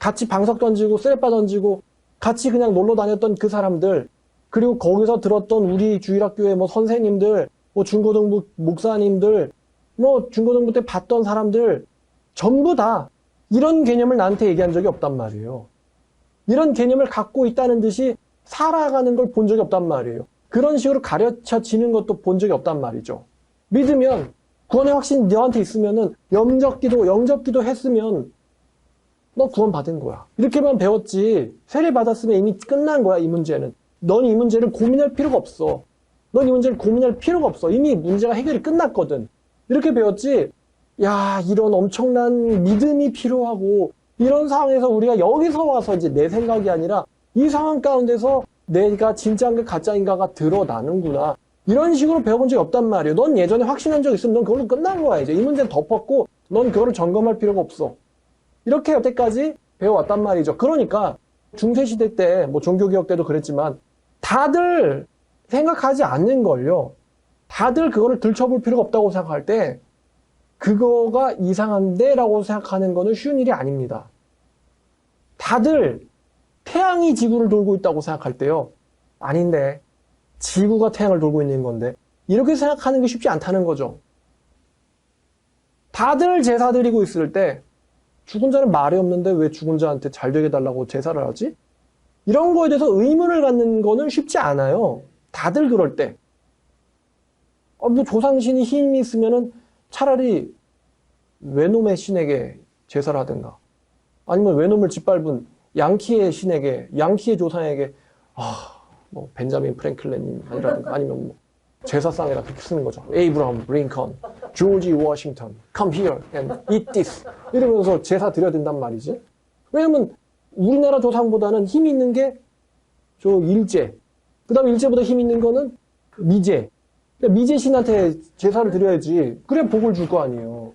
같이 방석 던지고 쓰레빠 던지고 같이 그냥 놀러 다녔던 그 사람들, 그리고 거기서 들었던 우리 주일학교의 선생님들, 중고등부 목사님들, 중고등부 때 봤던 사람들 전부 다 이런 개념을 나한테 얘기한 적이 없단 말이에요. 이런 개념을 갖고 있다는 듯이 살아가는 걸 본 적이 없단 말이에요. 그런 식으로 가르쳐지는 것도 본 적이 없단 말이죠. 믿으면 구원의 확신이 너한테 있으면은 영접기도 했으면 너 구원 받은 거야. 이렇게만 배웠지 세례 받았으면 이미 끝난 거야. 이 문제는. 넌 이 문제를 고민할 필요가 없어. 넌 이 문제를 고민할 필요가 없어. 이미 문제가 해결이 끝났거든. 이렇게 배웠지. 야, 이런 엄청난 믿음이 필요하고 이런 상황에서 우리가 여기서 와서 이제 내 생각이 아니라 이 상황 가운데서 내가 진짜인가 가짜인가가 드러나는구나. 이런 식으로 배워본 적이 없단 말이에요. 넌 예전에 확신한 적 있으면 넌 그걸로 끝난 거야. 이제 이 문제는 덮었고 넌 그거를 점검할 필요가 없어. 이렇게 여태까지 배워왔단 말이죠. 그러니까 중세시대 때 종교개혁 때도 그랬지만 다들 생각하지 않는걸요. 다들 그거를 들춰볼 필요가 없다고 생각할 때 그거가 이상한데 라고 생각하는 거는 쉬운 일이 아닙니다. 다들 태양이 지구를 돌고 있다고 생각할 때요. 아닌데 지구가 태양을 돌고 있는 건데 이렇게 생각하는 게 쉽지 않다는 거죠. 다들 제사 드리고 있을 때 죽은 자는 말이 없는데 왜 죽은 자한테 잘 되게 달라고 제사를 하지? 이런 거에 대해서 의문을 갖는 거는 쉽지 않아요. 다들 그럴 때. 조상신이 힘이 있으면은 차라리 외놈의 신에게 제사를 하든가. 아니면 외놈을 짓밟은 양키의 신에게, 양키의 조상에게, 벤자민 프랭클린이라든가 아니면 제사상에다 그렇게 쓰는 거죠. 에이브라함 링컨, 조지 워싱턴, come here and eat this. 이러면서 제사 드려야 된단 말이지. 왜냐면 우리나라 조상보다는 힘이 있는 게 일제. 그 다음에 일제보다 힘이 있는 거는 미제. 미제 신한테 제사를 드려야지. 그래 복을 줄 거 아니에요.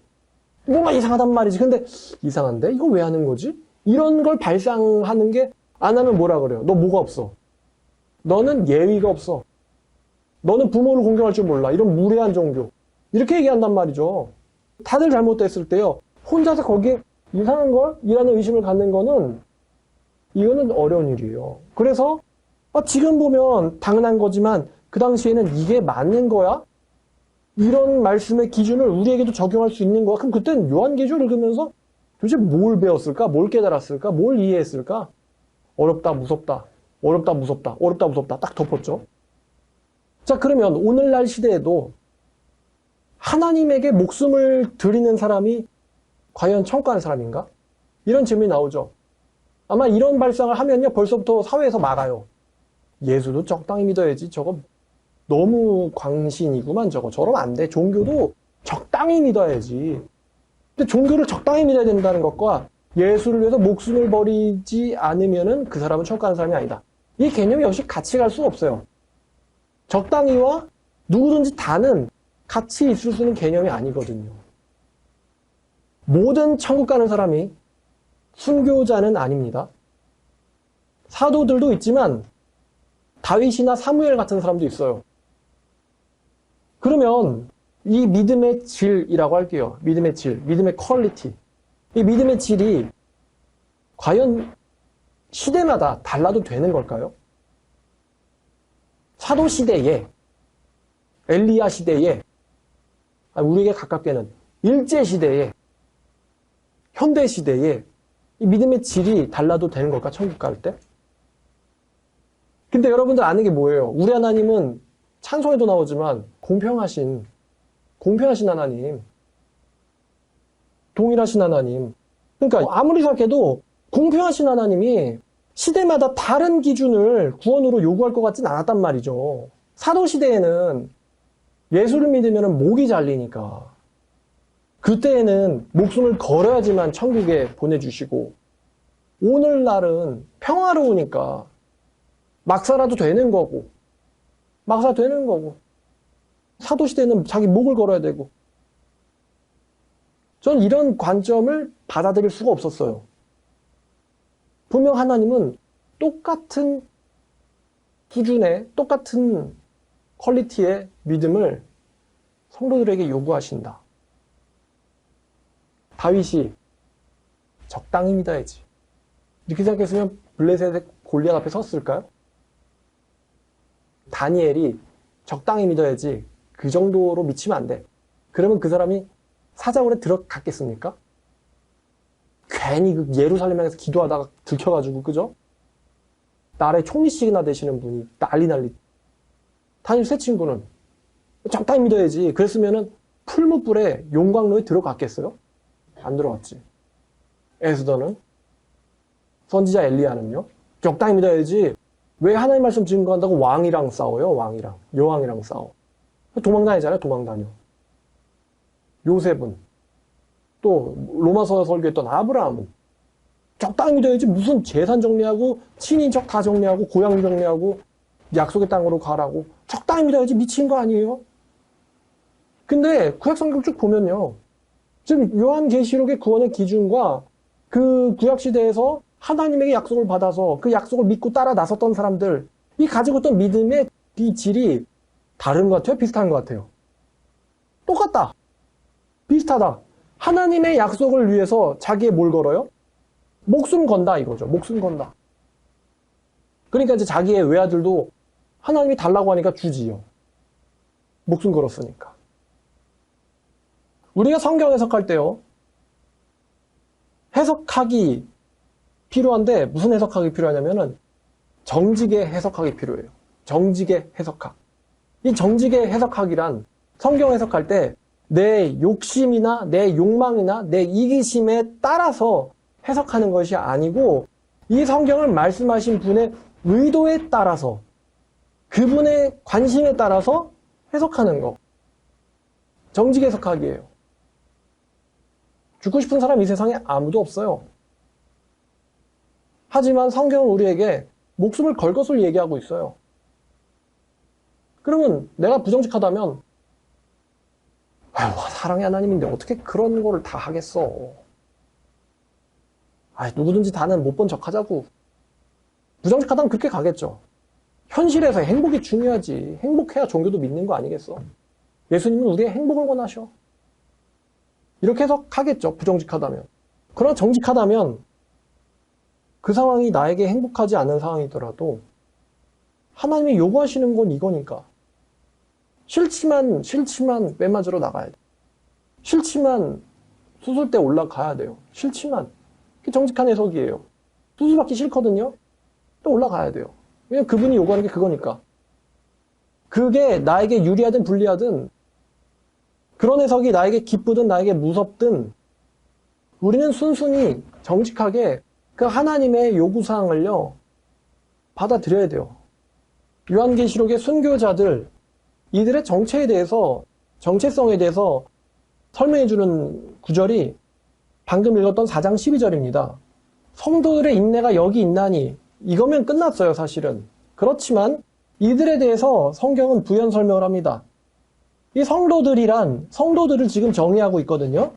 뭔가 이상하단 말이지. 근데 이상한데? 이거 왜 하는 거지? 이런 걸 발상하는 게 안 하면 뭐라 그래요? 너 뭐가 없어? 너는 예의가 없어. 너는 부모를 공경할 줄 몰라. 이런 무례한 종교. 이렇게 얘기한단 말이죠. 다들 잘못됐을 때요. 혼자서 거기에 이상한 걸? 이라는 의심을 갖는 거는 이거는 어려운 일이에요. 그래서 지금 보면 당연한 거지만 그 당시에는 이게 맞는 거야? 이런 말씀의 기준을 우리에게도 적용할 수 있는 거야? 그럼 그때는 요한계시록을 읽으면서 도대체 뭘 배웠을까? 뭘 깨달았을까? 뭘 이해했을까? 어렵다, 무섭다. 어렵다, 무섭다. 어렵다, 무섭다. 딱 덮었죠. 자, 그러면 오늘날 시대에도 하나님에게 목숨을 드리는 사람이 과연 천국 가는 사람인가? 이런 질문이 나오죠. 아마 이런 발상을 하면요, 벌써부터 사회에서 막아요. 예수도 적당히 믿어야지. 저거 너무 광신이구만. 저러면 안 돼. 종교도 적당히 믿어야지. 근데 종교를 적당히 믿어야 된다는 것과 예수를 위해서 목숨을 버리지 않으면은 그 사람은 천국 가는 사람이 아니다. 이 개념이 역시 같이 갈 수가 없어요. 적당히와 누구든지 다는 같이 있을 수 있는 개념이 아니거든요. 모든 천국 가는 사람이 순교자는 아닙니다. 사도들도 있지만 다윗이나 사무엘 같은 사람도 있어요. 그러면 이 믿음의 질이라고 할게요. 믿음의 질, 믿음의 퀄리티. 이 믿음의 질이 과연 시대마다 달라도 되는 걸까요? 사도 시대에, 엘리야 시대에, 우리에게 가깝게는 일제 시대에, 현대 시대에 이 믿음의 질이 달라도 되는 걸까? 천국 갈 때? 근데 여러분들 아는 게 뭐예요? 우리 하나님은 찬송에도 나오지만 공평하신 하나님, 동일하신 하나님. 그러니까 아무리 생각해도 공평하신 하나님이 시대마다 다른 기준을 구원으로 요구할 것 같진 않았단 말이죠. 사도시대에는 예수를 믿으면 목이 잘리니까 그때에는 목숨을 걸어야지만 천국에 보내주시고, 오늘날은 평화로우니까 막 살아도 되는 거고, 사도시대는 자기 목을 걸어야 되고. 저는 이런 관점을 받아들일 수가 없었어요. 분명 하나님은 똑같은 수준의, 똑같은 퀄리티의 믿음을 성도들에게 요구하신다. 다윗이 적당히 믿어야지. 이렇게 생각했으면 블레셋의 골리앗 앞에 섰을까요? 다니엘이 적당히 믿어야지. 그 정도로 미치면 안 돼. 그러면 그 사람이 사자굴에 들어갔겠습니까? 괜히 그 예루살렘 향해서 기도하다가 들켜가지고, 그죠? 나라의 총리씩이나 되시는 분이 난리. 다니엘 세 친구는 적당히 믿어야지. 그랬으면은 풀무불에 용광로에 들어갔겠어요? 안 들어갔지. 에스더는, 선지자 엘리야는요, 적당히 믿어야지. 왜 하나님 말씀 증거한다고 왕이랑 싸워요? 여왕이랑 싸워. 도망다니잖아요. 도망다녀. 요셉은, 또 로마서 설교했던 아브라함은 적당히 믿어야지. 무슨 재산 정리하고 친인척 다 정리하고 고향 정리하고 약속의 땅으로 가라고 적당히 믿어야지. 미친 거 아니에요? 근데 구약성경 쭉 보면요, 지금 요한계시록의 구원의 기준과 그 구약시대에서 하나님에게 약속을 받아서 그 약속을 믿고 따라 나섰던 사람들, 이 가지고 있던 믿음의 이 질이 다른 것 같아요? 비슷한 것 같아요? 똑같다. 비슷하다. 하나님의 약속을 위해서 자기의 뭘 걸어요? 목숨 건다 이거죠. 목숨 건다. 그러니까 이제 자기의 외아들도 하나님이 달라고 하니까 주지요. 목숨 걸었으니까. 우리가 성경 해석할 때요, 해석하기 필요한데 무슨 해석하기 필요하냐면은 정직의 해석하기 필요해요. 정직의 해석학. 이 정직의 해석학이란 성경 해석할 때 내 욕심이나 내 욕망이나 내 이기심에 따라서 해석하는 것이 아니고, 이 성경을 말씀하신 분의 의도에 따라서, 그분의 관심에 따라서 해석하는 거. 정직 해석학이에요. 죽고 싶은 사람 이 세상에 아무도 없어요. 하지만 성경은 우리에게 목숨을 걸 것을 얘기하고 있어요. 그러면 내가 부정직하다면, 사랑의 하나님인데 어떻게 그런 거를 다 하겠어. 누구든지 다는 못 본 척 하자고. 부정직하다면 그렇게 가겠죠. 현실에서 행복이 중요하지. 행복해야 종교도 믿는 거 아니겠어? 예수님은 우리의 행복을 원하셔. 이렇게 해석하겠죠. 부정직하다면. 그러나 정직하다면 그 상황이 나에게 행복하지 않은 상황이더라도 하나님이 요구하시는 건 이거니까. 싫지만 뺨 맞으러 나가야 돼. 싫지만 수술대 올라가야 돼요. 싫지만. 그게 정직한 해석이에요. 수술받기 싫거든요. 또 올라가야 돼요. 왜냐면 그분이 요구하는 게 그거니까. 그게 나에게 유리하든 불리하든 그런 해석이 나에게 기쁘든 나에게 무섭든 우리는 순순히 정직하게 그 하나님의 요구사항을요 받아들여야 돼요. 요한계시록의 순교자들 이들의 정체성에 대해서 설명해주는 구절이 방금 읽었던 4장 12절입니다. 성도들의 인내가 여기 있나니 이거면 끝났어요, 사실은. 그렇지만 이들에 대해서 성경은 부연 설명을 합니다. 이 성도들을 지금 정의하고 있거든요.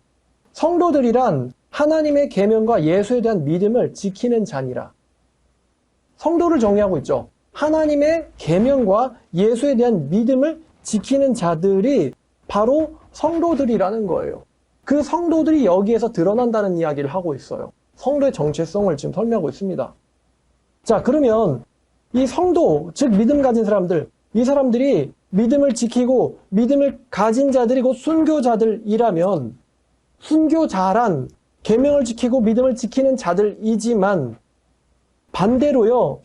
성도들이란 하나님의 계명과 예수에 대한 믿음을 지키는 자니라. 성도를 정의하고 있죠. 하나님의 계명과 예수에 대한 믿음을 지키는 자들이 바로 성도들이라는 거예요. 그 성도들이 여기에서 드러난다는 이야기를 하고 있어요. 성도의 정체성을 지금 설명하고 있습니다. 자, 그러면 이 성도, 즉 믿음 가진 사람들, 이 사람들이 믿음을 지키고 믿음을 가진 자들이 곧 순교자들이라면 순교자란 계명을 지키고 믿음을 지키는 자들이지만 반대로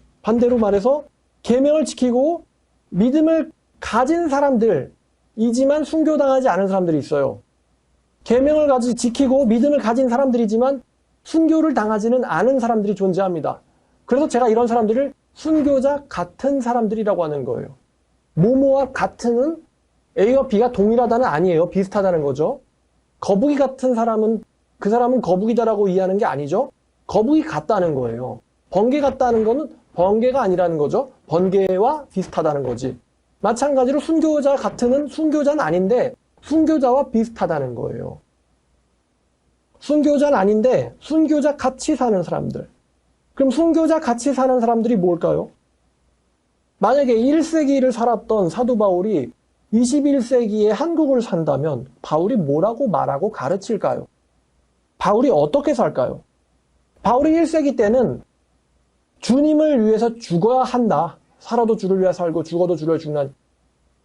말해서 계명을 지키고 믿음을 가진 사람들이지만 순교당하지 않은 사람들이 있어요. 계명을 지키고 믿음을 가진 사람들이지만 순교를 당하지는 않은 사람들이 존재합니다. 그래서 제가 이런 사람들을 순교자 같은 사람들이라고 하는 거예요. 모모와 같은은 A와 B가 동일하다는 아니에요. 비슷하다는 거죠. 거북이 같은 사람은 그 사람은 거북이다라고 이해하는 게 아니죠. 거북이 같다는 거예요. 번개 같다는 거는 번개가 아니라는 거죠. 번개와 비슷하다는 거지. 마찬가지로 순교자 같은은 순교자는 아닌데 순교자와 비슷하다는 거예요. 순교자는 아닌데 순교자 같이 사는 사람들. 그럼 순교자 같이 사는 사람들이 뭘까요? 만약에 1세기를 살았던 사도 바울이 21세기에 한국을 산다면 바울이 뭐라고 말하고 가르칠까요? 바울이 어떻게 살까요? 바울이 1세기 때는 주님을 위해서 죽어야 한다. 살아도 주를 위해 살고 죽어도 주를 위해 죽나.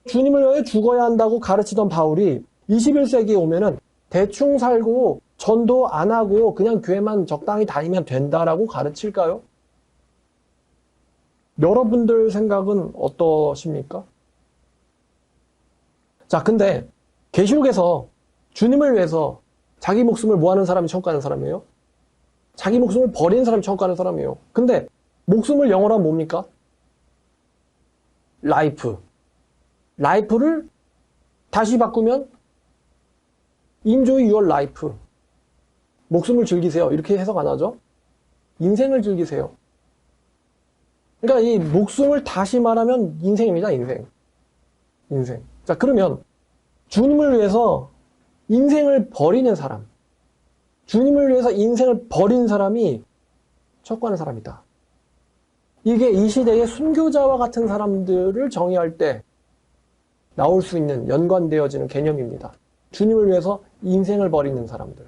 주님을 위해 죽어야 한다고 가르치던 바울이 21세기에 오면은 대충 살고 전도 안 하고 그냥 교회만 적당히 다니면 된다라고 가르칠까요? 여러분들 생각은 어떠십니까? 자, 근데 계시록에서 주님을 위해서 자기 목숨을 뭐 하는 사람이 천국 가는 사람이에요? 자기 목숨을 버리는 사람이 천국 가는 사람이에요. 근데 목숨을 영어로 하면 뭡니까? 라이프를 다시 바꾸면 enjoy your life. 목숨을 즐기세요. 이렇게 해석 안 하죠? 인생을 즐기세요. 그러니까 이 목숨을 다시 말하면 인생입니다. 인생. 자, 그러면 주님을 위해서 인생을 버리는 사람, 주님을 위해서 인생을 버린 사람이 척구하는 사람이다. 이게 이 시대의 순교자와 같은 사람들을 정의할 때 나올 수 있는 연관되어지는 개념입니다. 주님을 위해서 인생을 버리는 사람들.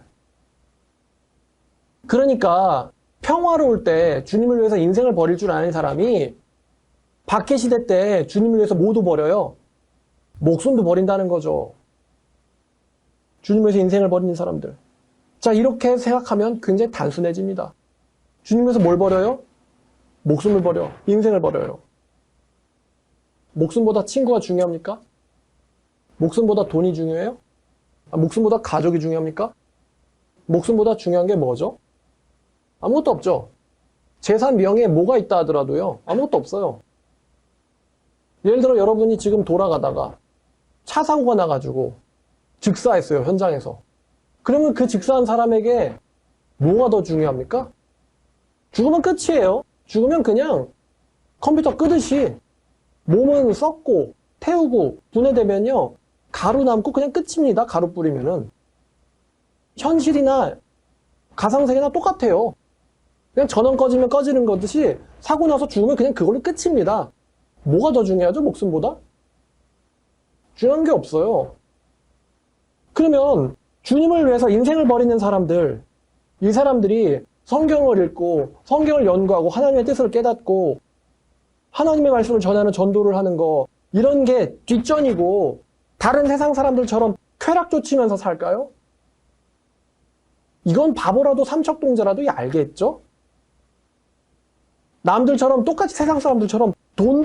그러니까 평화로울 때 주님을 위해서 인생을 버릴 줄 아는 사람이 박해 시대 때 주님을 위해서 뭐도 버려요? 목숨도 버린다는 거죠. 주님을 위해서 인생을 버리는 사람들. 자, 이렇게 생각하면 굉장히 단순해집니다. 주님을 위해서 뭘 버려요? 목숨을 버려. 인생을 버려요. 목숨보다 친구가 중요합니까? 목숨보다 돈이 중요해요? 목숨보다 가족이 중요합니까? 목숨보다 중요한 게 뭐죠? 아무것도 없죠. 재산, 명예 뭐가 있다 하더라도요. 아무것도 없어요. 예를 들어 여러분이 지금 돌아가다가 차 사고가 나가지고 즉사했어요. 현장에서. 그러면 그 즉사한 사람에게 뭐가 더 중요합니까? 죽으면 끝이에요. 죽으면 그냥 컴퓨터 끄듯이 몸은 썩고 태우고 분해되면요. 가루 남고 그냥 끝입니다. 가루 뿌리면은. 현실이나 가상세계나 똑같아요. 그냥 전원 꺼지면 꺼지는 거듯이 사고 나서 죽으면 그냥 그걸로 끝입니다. 뭐가 더 중요하죠? 목숨보다? 중요한 게 없어요. 그러면 주님을 위해서 인생을 버리는 사람들, 이 사람들이 성경을 읽고 성경을 연구하고 하나님의 뜻을 깨닫고 하나님의 말씀을 전하는 전도를 하는 거, 이런 게 뒷전이고 다른 세상 사람들처럼 쾌락 쫓으면서 살까요? 이건 바보라도 삼척동자라도 알겠죠? 남들처럼 똑같이 세상 사람들처럼 돈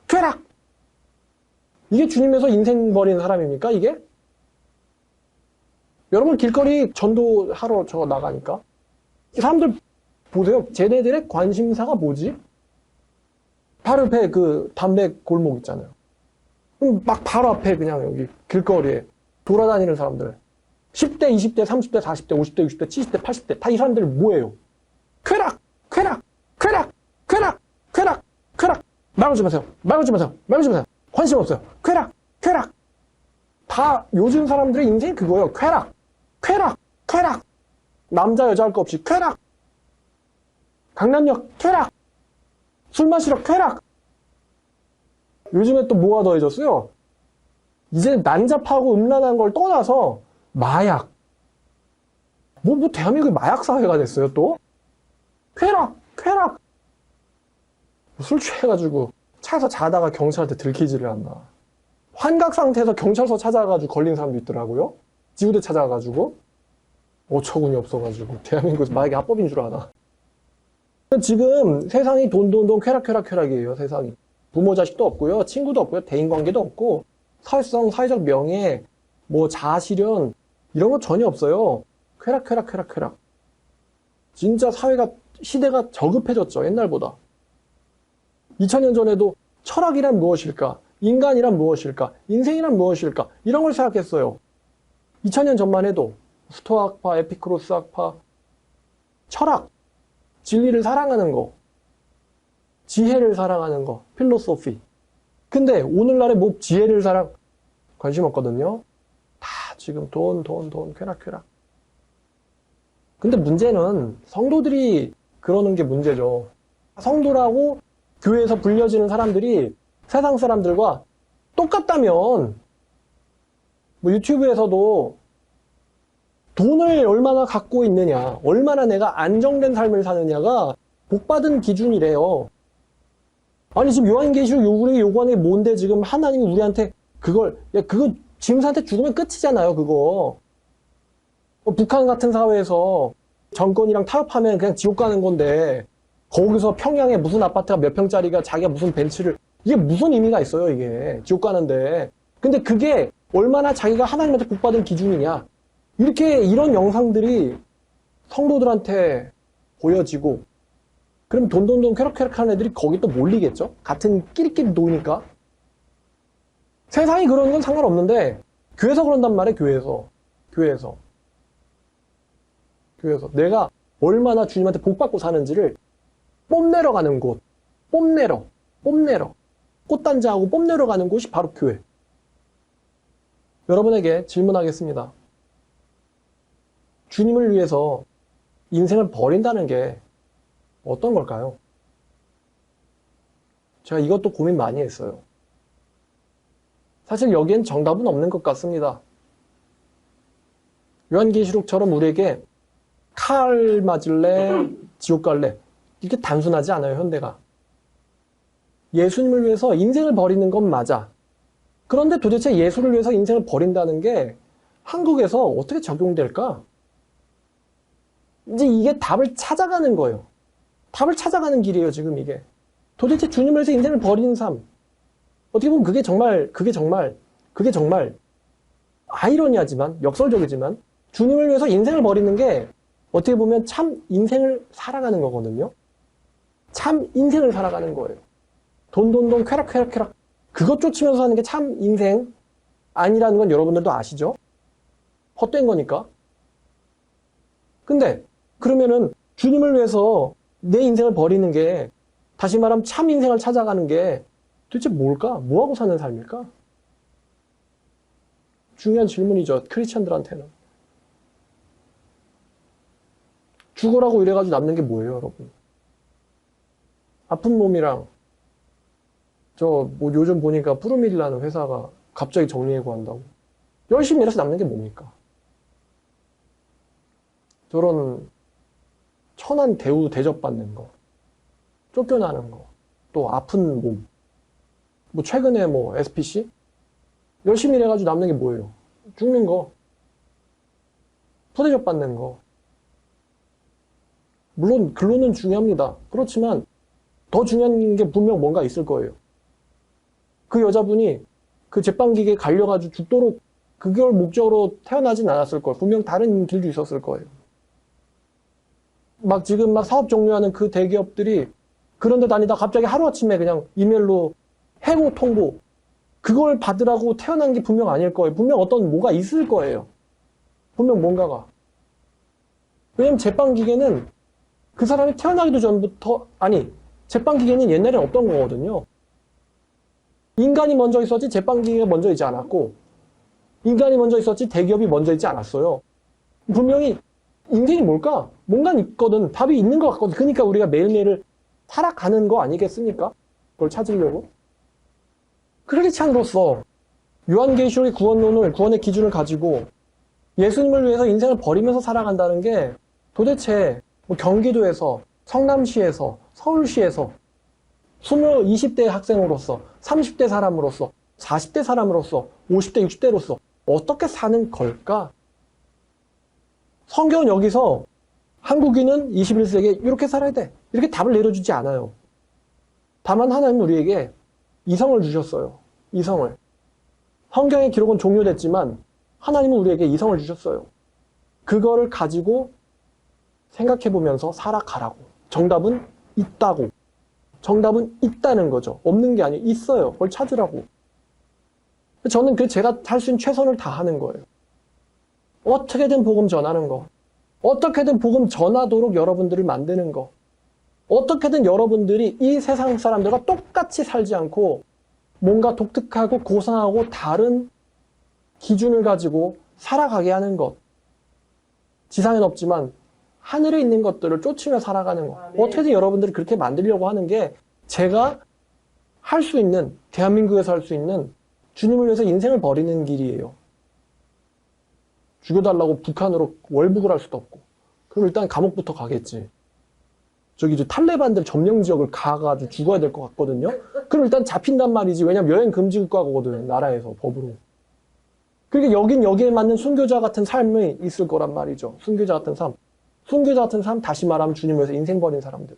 쾌락 이게 주님에서 인생 버리는 사람입니까 이게? 여러분 길거리 전도하러 저 나가니까 사람들 보세요. 쟤네들의 관심사가 뭐지? 바로 옆에 그 담배 골목 있잖아요. 그럼 막 바로 앞에 그냥 여기 길거리에 돌아다니는 사람들 10대, 20대, 30대, 40대, 50대, 60대, 70대, 80대 다 이 사람들 뭐예요? 쾌락 말하지 마세요. 관심 없어요. 쾌락 다 요즘 사람들의 인생이 그거예요. 쾌락 남자 여자 할 거 없이 쾌락 강남역 쾌락 술 마시러 쾌락. 요즘에 또 뭐가 더해졌어요? 이제 난잡하고 음란한 걸 떠나서 마약. 뭐 대한민국이 마약 사회가 됐어요 또? 쾌락. 술 취해가지고 차에서 자다가 경찰한테 들키지를 않나. 환각 상태에서 경찰서 찾아가지고 걸린 사람도 있더라고요. 지우대 찾아가가지고 어처구니 없어가지고 대한민국에서 마약이 합법인 줄 아나. 지금 세상이 돈 쾌락이에요. 세상이. 부모 자식도 없고요. 친구도 없고요. 대인관계도 없고 사회성, 사회적 명예, 뭐 자아실현 이런 거 전혀 없어요. 쾌락. 진짜 사회가 시대가 저급해졌죠. 옛날보다. 2000년 전에도 철학이란 무엇일까? 인간이란 무엇일까? 인생이란 무엇일까? 이런 걸 생각했어요. 2000년 전만 해도 스토아학파, 에피쿠로스 학파, 철학, 진리를 사랑하는 거, 지혜를 사랑하는 거, 필로소피. 근데 오늘날에 뭐 지혜를 관심 없거든요. 다 지금 돈, 쾌락. 근데 문제는 성도들이 그러는 게 문제죠. 성도라고 교회에서 불려지는 사람들이 세상 사람들과 똑같다면 뭐 유튜브에서도 돈을 얼마나 갖고 있느냐, 얼마나 내가 안정된 삶을 사느냐가 복받은 기준이래요. 아니 지금 요한계시록 우리 요구하는 게 뭔데 지금 하나님이 우리한테 그거 짐승한테 죽으면 끝이잖아요 그거. 북한 같은 사회에서 정권이랑 타협하면 그냥 지옥 가는 건데 거기서 평양에 무슨 아파트가 몇 평짜리가 자기가 무슨 벤츠를, 이게 무슨 의미가 있어요 이게 지옥 가는데. 근데 그게 얼마나 자기가 하나님한테 복받은 기준이냐, 이런 영상들이 성도들한테 보여지고 그럼 돈 쾌락하는 애들이 거기 또 몰리겠죠. 같은 끼리끼리 노니까. 세상이 그러는 건 상관없는데 교회에서 그런단 말이에요. 교회에서 내가 얼마나 주님한테 복받고 사는지를 뽐내러 가는 곳, 뽐내러 꽃단장하고 뽐내러 가는 곳이 바로 교회. 여러분에게 질문하겠습니다. 주님을 위해서 인생을 버린다는 게 어떤 걸까요? 제가 이것도 고민 많이 했어요. 사실 여기엔 정답은 없는 것 같습니다. 요한계시록처럼 우리에게 칼 맞을래, 지옥 갈래, 이렇게 단순하지 않아요, 현대가. 예수님을 위해서 인생을 버리는 건 맞아. 그런데 도대체 예수를 위해서 인생을 버린다는 게 한국에서 어떻게 적용될까? 이제 이게 답을 찾아가는 거예요. 답을 찾아가는 길이에요, 지금 이게. 도대체 주님을 위해서 인생을 버리는 삶. 어떻게 보면 그게 정말 아이러니하지만, 역설적이지만, 주님을 위해서 인생을 버리는 게 어떻게 보면 참 인생을 살아가는 거거든요. 참 인생을 살아가는 거예요. 돈, 쾌락. 그것 쫓으면서 사는 게 참 인생 아니라는 건 여러분들도 아시죠? 헛된 거니까. 근데 그러면은 주님을 위해서 내 인생을 버리는 게, 다시 말하면 참 인생을 찾아가는 게 도대체 뭘까? 뭐하고 사는 삶일까? 중요한 질문이죠. 크리스천들한테는. 죽으라고 이래가지고 남는 게 뭐예요, 여러분? 아픈 몸이랑 뭐 요즘 보니까 푸르밀이라는 회사가 갑자기 정리해고 한다고. 열심히 일해서 남는 게 뭡니까? 저런 천한 대우 대접받는 거, 쫓겨나는 거, 또 아픈 몸. 뭐 최근에 뭐 SPC? 열심히 일해가지고 남는 게 뭐예요? 죽는 거. 푸대접 받는 거. 물론 근로는 중요합니다. 그렇지만 더 중요한 게 분명 뭔가 있을 거예요. 그 여자분이 그 제빵기계에 갈려가지고 죽도록 그걸 목적으로 태어나진 않았을 거예요. 분명 다른 길도 있었을 거예요. 막 지금 막 사업 종료하는 그 대기업들이 그런데 다니다 갑자기 하루아침에 그냥 이메일로 해고 통보 그걸 받으라고 태어난 게 분명 아닐 거예요. 분명 어떤 뭐가 있을 거예요. 분명 뭔가가. 왜냐면 제빵기계는 그 사람이 태어나기도 전부터 제빵기계는 옛날엔 없던 거거든요. 인간이 먼저 있었지 제빵기계가 먼저 있지 않았고 인간이 먼저 있었지 대기업이 먼저 있지 않았어요. 분명히 인생이 뭘까? 뭔가 있거든. 답이 있는 것 같거든. 그러니까 우리가 매일매일을 살아가는 거 아니겠습니까? 그걸 찾으려고. 크리스찬으로서 요한계시록의 구원의 기준을 가지고 예수님을 위해서 인생을 버리면서 살아간다는 게 도대체 뭐 경기도에서, 성남시에서, 서울시에서 20대 학생으로서, 30대 사람으로서, 40대 사람으로서, 50대, 60대로서 어떻게 사는 걸까? 성경은 여기서 한국인은 21세기에 이렇게 살아야 돼. 이렇게 답을 내려주지 않아요. 다만 하나님은 우리에게 이성을 주셨어요. 이성을. 성경의 기록은 종료됐지만 하나님은 우리에게 이성을 주셨어요. 그거를 가지고 생각해보면서 살아가라고. 정답은 있다고. 정답은 있다는 거죠. 없는 게 아니에요. 있어요. 그걸 찾으라고. 저는 제가 할 수 있는 최선을 다하는 거예요. 어떻게든 복음 전하는 거. 어떻게든 복음 전하도록 여러분들을 만드는 거. 어떻게든 여러분들이 이 세상 사람들과 똑같이 살지 않고 뭔가 독특하고 고상하고 다른 기준을 가지고 살아가게 하는 것. 지상엔 없지만 하늘에 있는 것들을 쫓으며 살아가는 것. 어떻게든 여러분들이 그렇게 만들려고 하는 게 제가 할 수 있는, 대한민국에서 할 수 있는 주님을 위해서 인생을 버리는 길이에요. 죽여달라고 북한으로 월북을 할 수도 없고. 그럼 일단 감옥부터 가겠지. 저기 이제 탈레반들 점령 지역을 가가지고 죽어야 될 것 같거든요. 그럼 일단 잡힌단 말이지. 왜냐면 여행 금지 국가거든. 나라에서 법으로. 그러니까 여기에 맞는 순교자 같은 삶이 있을 거란 말이죠. 순교자 같은 삶. 순교자 같은 삶, 다시 말하면 주님을 위해서 인생 버린 사람들.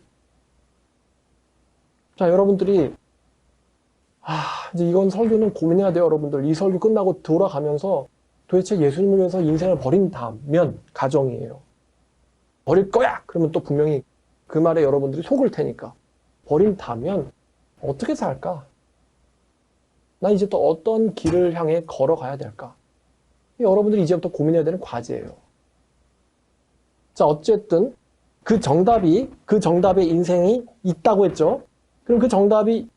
자, 여러분들이 이제 이건 설교는 고민해야 돼요, 여러분들. 이 설교 끝나고 돌아가면서 도대체 예수님을 위해서 인생을 버린다면 가정이에요. 버릴 거야! 그러면 또 분명히 그 말에 여러분들이 속을 테니까. 버린다면 어떻게 살까? 난 이제 또 어떤 길을 향해 걸어가야 될까? 여러분들이 이제부터 고민해야 되는 과제예요. 자, 어쨌든 그 정답의 인생이 있다고 했죠. 그럼 그 정답이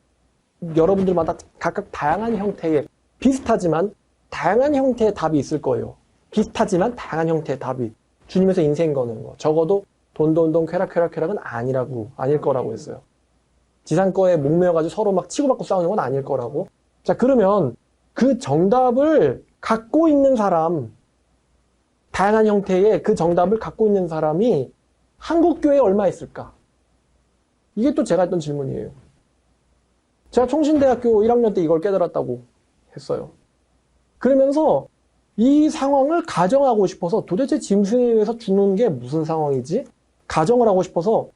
여러분들마다 각각 다양한 형태의 비슷하지만 다양한 형태의 답이 있을 거예요. 비슷하지만 다양한 형태의 답이. 주님에서 인생 거는 거. 적어도 돈돈돈 쾌락쾌락쾌락은 아닐 거라고 했어요. 지상 거에 목매어가지고 서로 막 치고받고 싸우는 건 아닐 거라고. 자, 그러면 그 정답을 갖고 있는 사람, 다양한 형태의 그 정답을 갖고 있는 사람이 한국교회에 얼마 있을까? 이게 또 제가 했던 질문이에요. 제가 총신대학교 1학년 때 이걸 깨달았다고 했어요. 그러면서 이 상황을 가정하고 싶어서 도대체 짐승에 의해서 죽는 게 무슨 상황이지? 가정을 하고 싶어서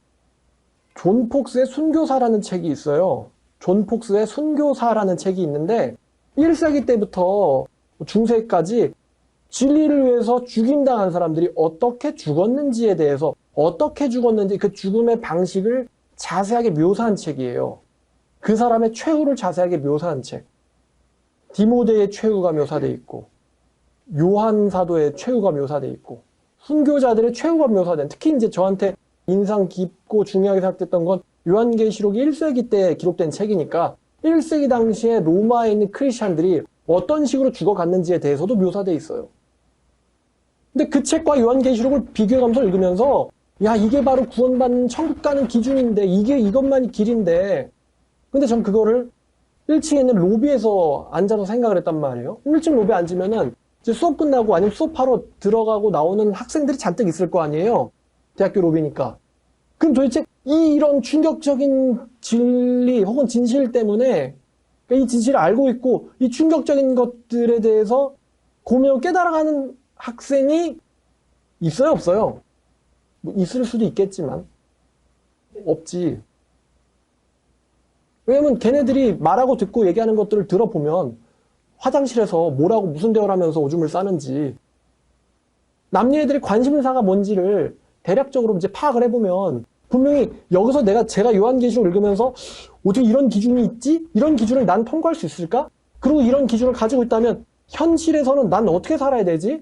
존 폭스의 순교사라는 책이 있어요. 존 폭스의 순교사라는 책이 있는데 1세기 때부터 중세까지 진리를 위해서 죽임당한 사람들이 어떻게 죽었는지에 대해서 어떻게 죽었는지 그 죽음의 방식을 자세하게 묘사한 책이에요. 그 사람의 최후를 자세하게 묘사한 책. 디모데의 최후가 묘사되어 있고 요한 사도의 최후가 묘사되어 있고 순교자들의 최후가 묘사된 특히 이제 저한테 인상 깊고 중요하게 생각됐던 건 요한계시록이 1세기 때 기록된 책이니까 1세기 당시에 로마에 있는 크리스찬들이 어떤 식으로 죽어갔는지에 대해서도 묘사되어 있어요. 근데 그 책과 요한계시록을 비교해가면서 읽으면서 야, 이게 바로 구원받는 천국 가는 기준인데 이것만이 길인데 근데 전 그거를 1층에 있는 로비에서 앉아서 생각을 했단 말이에요. 1층 로비에 앉으면은 이제 수업 끝나고 아니면 수업하러 들어가고 나오는 학생들이 잔뜩 있을 거 아니에요. 대학교 로비니까. 그럼 도대체 이런 충격적인 진리 혹은 진실 때문에 이 진실을 알고 있고 이 충격적인 것들에 대해서 고민하고 깨달아가는 학생이 있어요, 없어요? 뭐 있을 수도 있겠지만 없지. 왜냐면 걔네들이 말하고 듣고 얘기하는 것들을 들어보면 화장실에서 뭐라고 무슨 대화를 하면서 오줌을 싸는지 남녀애들의 관심사가 뭔지를 대략적으로 이제 파악을 해보면 분명히 여기서 제가 요한계시록 읽으면서 어떻게 이런 기준이 있지? 이런 기준을 난 통과할 수 있을까? 그리고 이런 기준을 가지고 있다면 현실에서는 난 어떻게 살아야 되지?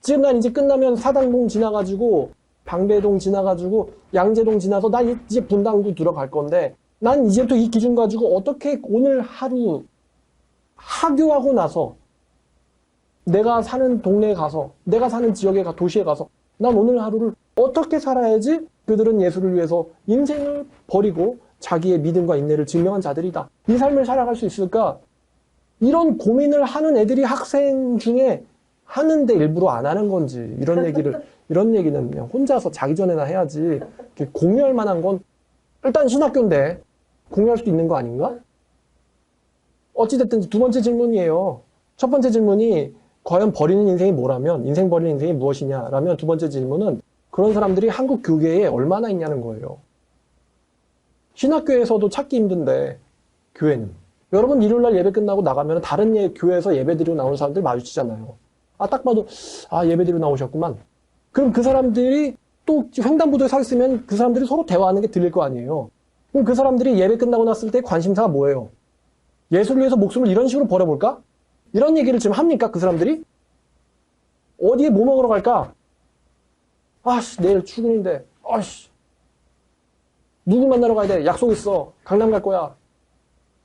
지금 난 이제 끝나면 사당동 지나가지고 방배동 지나가지고 양재동 지나서 난 이제 분당구 들어갈 건데 난 이제부터 이 기준 가지고 어떻게 오늘 하루 하교하고 나서 내가 사는 동네에 가서 내가 사는 지역에 도시에 가서 난 오늘 하루를 어떻게 살아야지 그들은 예수를 위해서 인생을 버리고 자기의 믿음과 인내를 증명한 자들이다. 이 삶을 살아갈 수 있을까? 이런 고민을 하는 애들이 학생 중에 하는데 일부러 안 하는 건지 이런 얘기는 그냥 혼자서 자기 전에나 해야지 공유할 만한 건 일단 신학교인데 공유할 수도 있는 거 아닌가? 어찌됐든 두 번째 질문이에요. 첫 번째 질문이 과연 버리는 인생이 뭐라면 인생 버리는 인생이 무엇이냐라면 두 번째 질문은 그런 사람들이 한국 교계에 얼마나 있냐는 거예요. 신학교에서도 찾기 힘든데 교회는 여러분 일요일날 예배 끝나고 나가면 다른 교회에서 예배 드리고 나오는 사람들 마주치잖아요. 딱 봐도 예배 드리고 나오셨구만. 그럼 그 사람들이 또 횡단보도에 서 있으면 그 사람들이 서로 대화하는 게 들릴 거 아니에요. 그럼 그 사람들이 예배 끝나고 났을 때 관심사가 뭐예요? 예수를 위해서 목숨을 이런 식으로 버려볼까? 이런 얘기를 지금 합니까? 그 사람들이? 어디에 뭐 먹으러 갈까? 내일 출근인데, 누구 만나러 가야 돼? 약속 있어. 강남 갈 거야.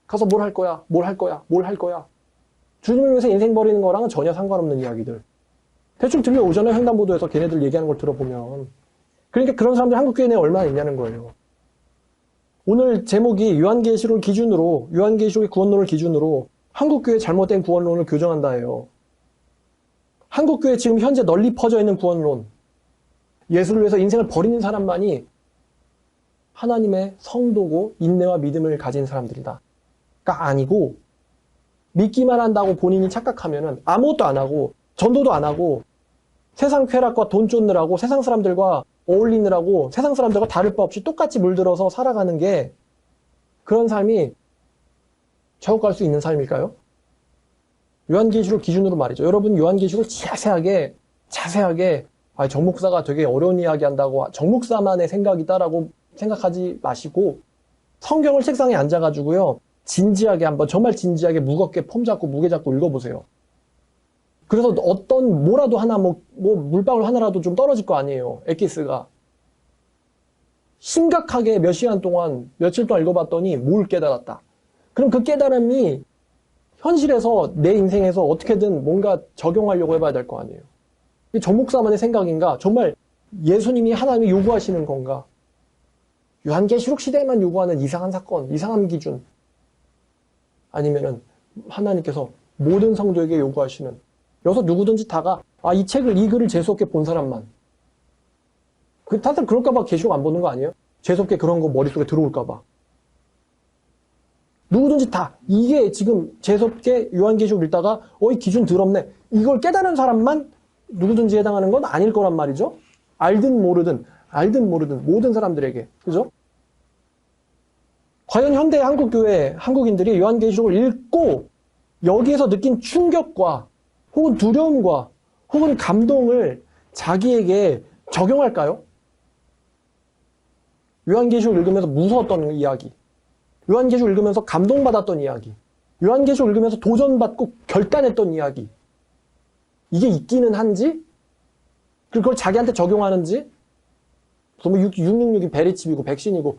가서 뭘 할 거야? 뭘 할 거야? 뭘 할 거야? 주님을 위해서 인생 버리는 거랑은 전혀 상관없는 이야기들. 대충 들려오잖아요. 횡단보도에서 걔네들 얘기하는 걸 들어보면. 그러니까 그런 사람들이 한국교회 내에 얼마나 있냐는 거예요. 오늘 제목이 요한계시록을 기준으로, 요한계시록의 구원론을 기준으로 한국교회 잘못된 구원론을 교정한다예요. 한국교회 지금 현재 널리 퍼져 있는 구원론. 예수를 위해서 인생을 버리는 사람만이 하나님의 성도고 인내와 믿음을 가진 사람들이다. 가 아니고 믿기만 한다고 본인이 착각하면은 아무것도 안 하고 전도도 안 하고 세상 쾌락과 돈 쫓느라고 세상 사람들과 어울리느라고 세상 사람들과 다를 바 없이 똑같이 물들어서 살아가는 게 그런 삶이 천국 갈 수 있는 삶일까요? 요한계시록 기준으로 말이죠. 여러분 요한계시록 자세하게 정 목사가 되게 어려운 이야기 한다고 정 목사만의 생각이다라고 생각하지 마시고 성경을 책상에 앉아가지고요. 진지하게 한번 정말 진지하게 무겁게 폼 잡고 무게 잡고 읽어보세요. 그래서 뭐라도 하나 물방울 하나라도 좀 떨어질 거 아니에요. 엑기스가. 심각하게 며칠 동안 읽어봤더니 뭘 깨달았다. 그럼 그 깨달음이 현실에서 내 인생에서 어떻게든 뭔가 적용하려고 해봐야 될 거 아니에요. 정 목사만의 생각인가? 정말 예수님이 하나님이 요구하시는 건가? 요한계시록 시대에만 요구하는 이상한 사건, 이상한 기준. 아니면은 하나님께서 모든 성도에게 요구하시는 여기서 누구든지 다가 이 글을 재수없게 본 사람만. 다들 그럴까봐 계시록 안 보는 거 아니에요? 재수없게 그런 거 머릿속에 들어올까봐. 누구든지 다 이게 지금 재수없게 요한계시록 읽다가 이 기준 더럽네. 이걸 깨달은 사람만 누구든지 해당하는 건 아닐 거란 말이죠. 알든 모르든 모든 사람들에게. 그죠? 과연 현대 한국교회 한국인들이 요한계시록을 읽고 여기에서 느낀 충격과 혹은 두려움과 혹은 감동을 자기에게 적용할까요? 요한계시록 읽으면서 무서웠던 이야기, 요한계시록 읽으면서 감동받았던 이야기, 요한계시록 읽으면서 도전받고 결단했던 이야기, 이게 있기는 한지, 그걸 자기한테 적용하는지, 666이 베리칩이고 백신이고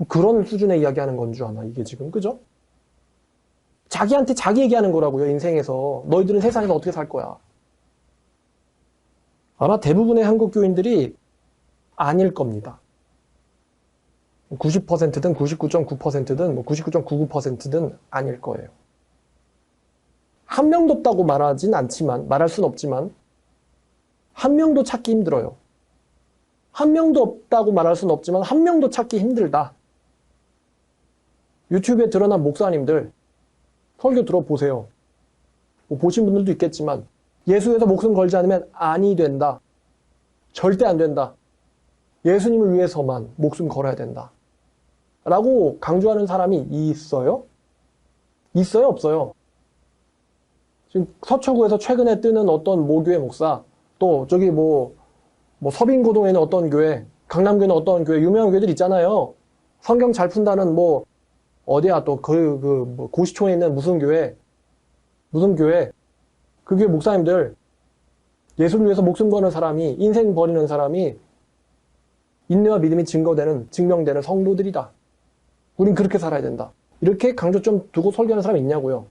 그런 수준의 이야기하는 건 줄 아나 이게 지금. 그죠? 자기한테 자기 얘기하는 거라고요. 인생에서 너희들은 세상에서 어떻게 살 거야. 아마 대부분의 한국 교인들이 아닐 겁니다. 90%든 99.9%든 뭐 99.99%든 아닐 거예요. 한 명도 없다고 말하진 않지만, 말할 순 없지만, 한 명도 찾기 힘들어요. 한 명도 없다고 말할 순 없지만, 한 명도 찾기 힘들다. 유튜브에 드러난 목사님들, 설교 들어보세요. 뭐 보신 분들도 있겠지만, 예수에서 목숨 걸지 않으면 아니 된다. 절대 안 된다. 예수님을 위해서만 목숨 걸어야 된다. 라고 강조하는 사람이 있어요? 있어요? 없어요? 지금 서초구에서 최근에 뜨는 어떤 모교회 목사, 또 저기 뭐 서빙고동에는 어떤 교회, 강남교회는 어떤 교회, 유명한 교회들 있잖아요. 성경 잘 푼다는 뭐 어디야 또 뭐 고시촌에 있는 무슨 교회, 그 교회 목사님들, 예수를 위해서 목숨 거는 사람이, 인생 버리는 사람이 인내와 믿음이 증명되는 성도들이다. 우린 그렇게 살아야 된다. 이렇게 강조점 두고 설교하는 사람이 있냐고요.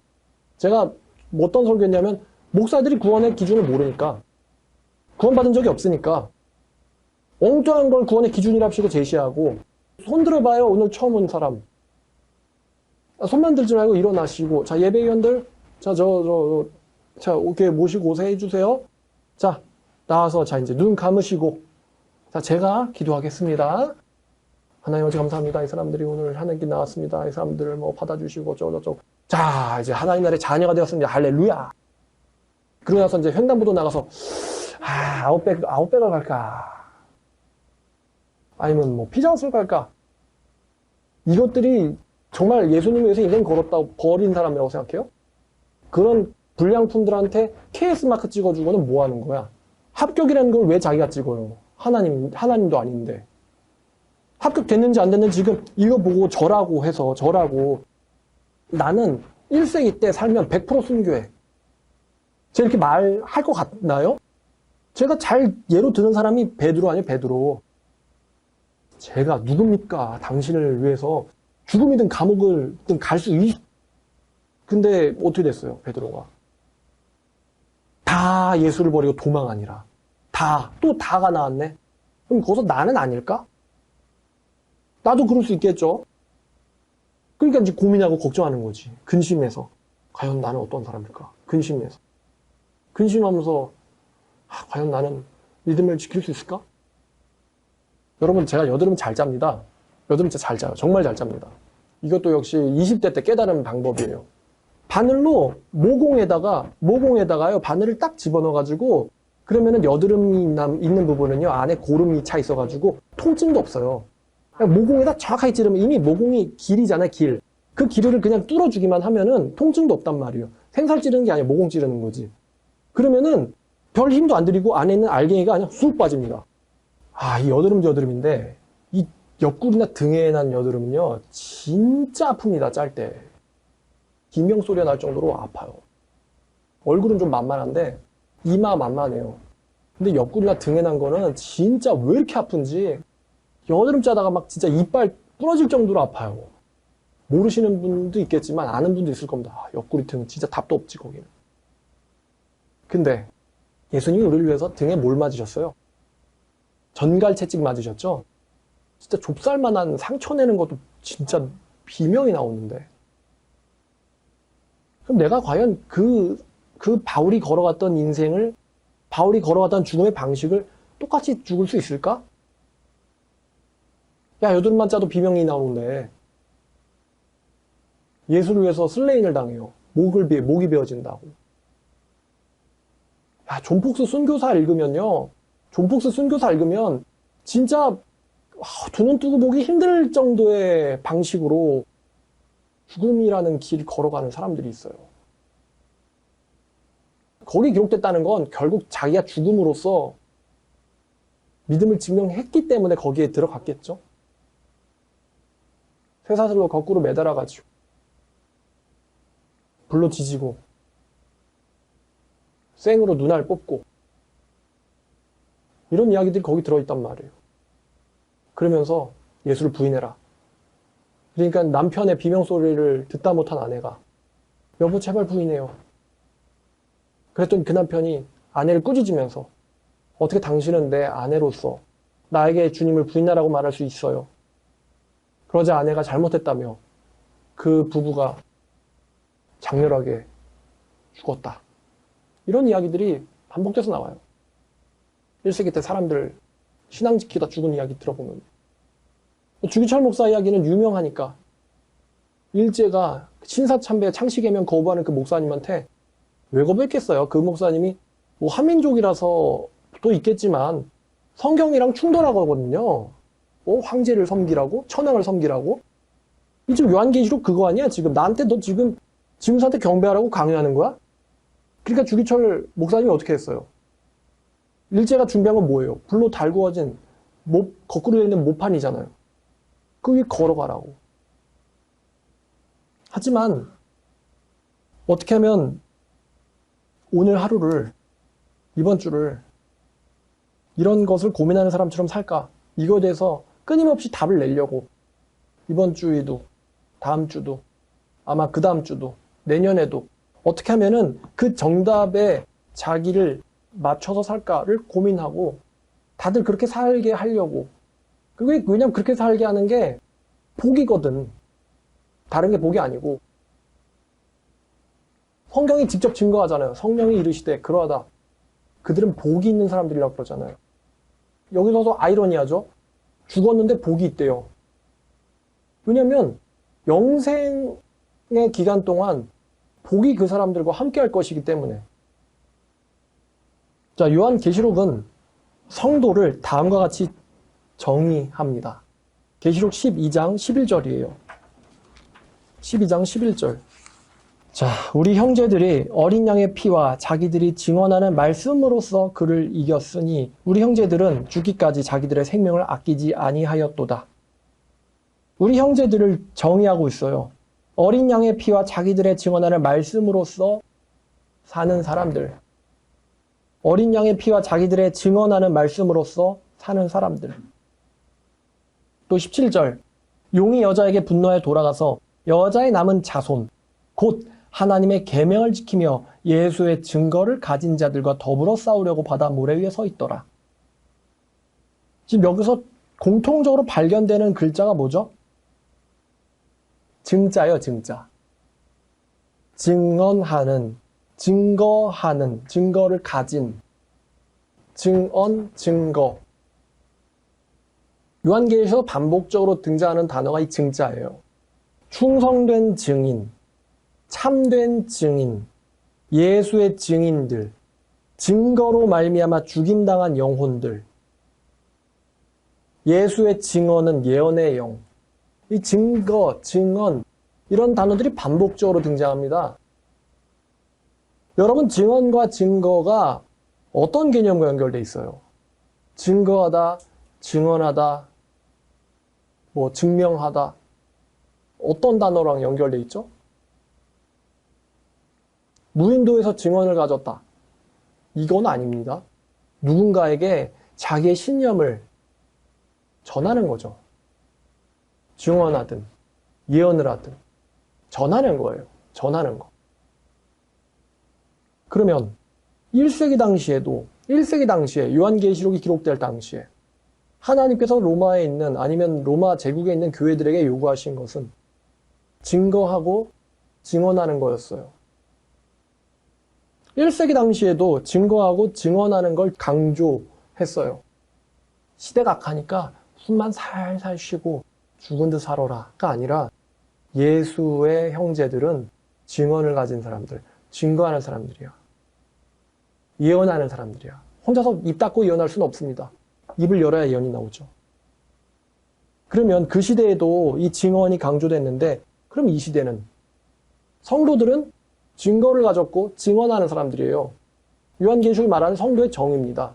제가 어떤 설교했냐면, 목사들이 구원의 기준을 모르니까, 구원받은 적이 없으니까, 엉뚱한 걸 구원의 기준이랍시고 제시하고, 손 들어봐요. 오늘 처음 온 사람. 손만 들지 말고 일어나시고, 자, 예배위원들, 자, 이렇게 모시고 오세요. 해주세요. 자, 나와서, 자, 이제 눈 감으시고, 자, 제가 기도하겠습니다. 하나님 아버지 감사합니다. 이 사람들이 오늘 하나님께 나왔습니다. 이 사람들을 뭐 받아주시고, 저쩌고. 자, 이제 하나님 나라의 자녀가 되었습니다. 할렐루야. 그러고 나서 이제 횡단보도 나가서, 아웃백을 갈까? 아니면 뭐 피자헛을 갈까? 이것들이 정말 예수님을 위해서 인생 걸었다고 버린 사람이라고 생각해요? 그런 불량품들한테 KS 마크 찍어주고는 뭐 하는 거야? 합격이라는 걸 왜 자기가 찍어요? 하나님도 아닌데. 합격됐는지 안 됐는지 지금 이거 보고 저라고 해서 나는 1세기 때 살면 100% 순교해. 제가 이렇게 말할 것 같나요? 제가 잘 예로 드는 사람이 베드로 아니에요, 베드로. 제가 누굽니까? 당신을 위해서 죽음이든 감옥을든 갈 수 근데 어떻게 됐어요, 베드로가? 다 예수를 버리고 도망하니라. 또 다가 나왔네. 그럼 거기서 나는 아닐까? 나도 그럴 수 있겠죠. 그러니까 이제 고민하고 걱정하는 거지. 근심해서. 과연 나는 어떤 사람일까? 근심하면서 과연 나는 믿음을 지킬 수 있을까? 여러분, 제가 여드름 잘 잡니다. 여드름 진짜 잘 자요. 정말 잘 잡니다. 이것도 역시 20대 때 깨달은 방법이에요. 바늘로 모공에다가요, 바늘을 딱 집어넣어가지고, 그러면은 여드름이 있는 부분은요, 안에 고름이 차 있어가지고, 통증도 없어요. 모공에다 정확하게 찌르면 이미 모공이 길이잖아요, 길. 그 길이를 그냥 뚫어주기만 하면은 통증도 없단 말이에요. 생살 찌르는 게 아니라 모공 찌르는 거지. 그러면은 별 힘도 안 들이고 안에 있는 알갱이가 그냥 쑥 빠집니다. 이 여드름인데, 이 옆구리나 등에 난 여드름은요, 진짜 아픕니다, 짤 때. 비명소리가 날 정도로 아파요. 얼굴은 좀 만만한데, 이마 만만해요. 근데 옆구리나 등에 난 거는 진짜 왜 이렇게 아픈지, 여드름 짜다가 막 진짜 이빨 부러질 정도로 아파요. 모르시는 분도 있겠지만 아는 분도 있을 겁니다. 옆구리 등 진짜 답도 없지 거기는. 근데 예수님이 우리를 위해서 등에 뭘 맞으셨어요? 전갈채찍 맞으셨죠? 진짜 좁쌀만한 상처 내는 것도 진짜 비명이 나오는데. 그럼 내가 과연 그 바울이 걸어갔던 인생을, 바울이 걸어갔던 죽음의 방식을 똑같이 죽을 수 있을까? 야, 여드름만 짜도 비명이 나오는데 예수를 위해서 슬레인을 당해요. 목이 베어진다고. 야, 존 폭스 순교사 읽으면 진짜 두 눈 뜨고 보기 힘들 정도의 방식으로 죽음이라는 길 걸어가는 사람들이 있어요. 거기 기록됐다는 건 결국 자기가 죽음으로써 믿음을 증명했기 때문에 거기에 들어갔겠죠. 쇠사슬로 거꾸로 매달아가지고 불로 지지고 생으로 눈알 뽑고 이런 이야기들이 거기 들어있단 말이에요. 그러면서 예수를 부인해라. 그러니까 남편의 비명소리를 듣다 못한 아내가 여보 제발 부인해요. 그랬더니 그 남편이 아내를 꾸짖으면서 어떻게 당신은 내 아내로서 나에게 주님을 부인하라고 말할 수 있어요. 그러자 아내가 잘못했다며 그 부부가 장렬하게 죽었다. 이런 이야기들이 반복돼서 나와요. 1세기 때 사람들 신앙 지키다 죽은 이야기 들어보면. 주기철 목사 이야기는 유명하니까 일제가 신사참배 창씨개명 거부하는 그 목사님한테 왜 거부했겠어요? 그 목사님이 뭐 한민족이라서 또 있겠지만 성경이랑 충돌하거든요. 황제를 섬기라고? 천황을 섬기라고? 이 지금 요한계시록 그거 아니야? 지금 나한테 너 지금 짐승한테 경배하라고 강요하는 거야? 그러니까 주기철 목사님이 어떻게 했어요? 일제가 준비한 건 뭐예요? 불로 달구어진 거꾸로 되어 있는 모판이잖아요. 그 위에 걸어가라고. 하지만 어떻게 하면 오늘 하루를, 이번 주를 이런 것을 고민하는 사람처럼 살까? 이거에 대해서 끊임없이 답을 내려고 이번 주에도, 다음 주도, 아마 그 다음 주도, 내년에도 어떻게 하면은 그 정답에 자기를 맞춰서 살까를 고민하고 다들 그렇게 살게 하려고. 그게 왜냐면 그렇게 살게 하는 게 복이거든. 다른 게 복이 아니고. 성경이 직접 증거하잖아요. 성령이 이르시되 그러하다. 그들은 복이 있는 사람들이라고 그러잖아요. 여기서도 아이러니하죠. 죽었는데 복이 있대요. 왜냐면 영생의 기간 동안 복이 그 사람들과 함께 할 것이기 때문에. 자, 요한계시록은 성도를 다음과 같이 정의합니다. 계시록 12장 11절이에요. 12장 11절. 자, 우리 형제들이 어린 양의 피와 자기들이 증언하는 말씀으로써 그를 이겼으니 우리 형제들은 죽기까지 자기들의 생명을 아끼지 아니하였도다. 우리 형제들을 정의하고 있어요. 어린 양의 피와 자기들의 증언하는 말씀으로써 사는 사람들. 어린 양의 피와 자기들의 증언하는 말씀으로써 사는 사람들. 또 17절. 용이 여자에게 분노하여 돌아가서 여자의 남은 자손, 곧 하나님의 계명을 지키며 예수의 증거를 가진 자들과 더불어 싸우려고 바다 모래 위에 서 있더라. 지금 여기서 공통적으로 발견되는 글자가 뭐죠? 증자예요, 증자. 증언하는, 증거하는, 증거를 가진, 증언, 증거. 요한계시록에서 반복적으로 등장하는 단어가 이 증자예요. 충성된 증인, 참된 증인, 예수의 증인들, 증거로 말미암아 죽임당한 영혼들, 예수의 증언은 예언의 영. 이 증거, 증언 이런 단어들이 반복적으로 등장합니다. 여러분, 증언과 증거가 어떤 개념과 연결되어 있어요? 증거하다, 증언하다, 증명하다. 어떤 단어랑 연결되어 있죠? 무인도에서 증언을 가졌다. 이건 아닙니다. 누군가에게 자기의 신념을 전하는 거죠. 증언하든 예언을 하든 전하는 거예요. 전하는 거. 그러면 1세기 당시에 요한계시록이 기록될 당시에 하나님께서 로마에 있는 아니면 로마 제국에 있는 교회들에게 요구하신 것은 증거하고 증언하는 거였어요. 1세기 당시에도 증거하고 증언하는 걸 강조했어요. 시대가 악하니까 숨만 살살 쉬고 죽은 듯 살아라가 아니라 예수의 형제들은 증언을 가진 사람들, 증거하는 사람들이야. 예언하는 사람들이야. 혼자서 입 닫고 예언할 수는 없습니다. 입을 열어야 예언이 나오죠. 그러면 그 시대에도 이 증언이 강조됐는데 그럼 이 시대는 성도들은 증거를 가졌고 증언하는 사람들이에요. 요한계시록이 말하는 성도의 정의입니다.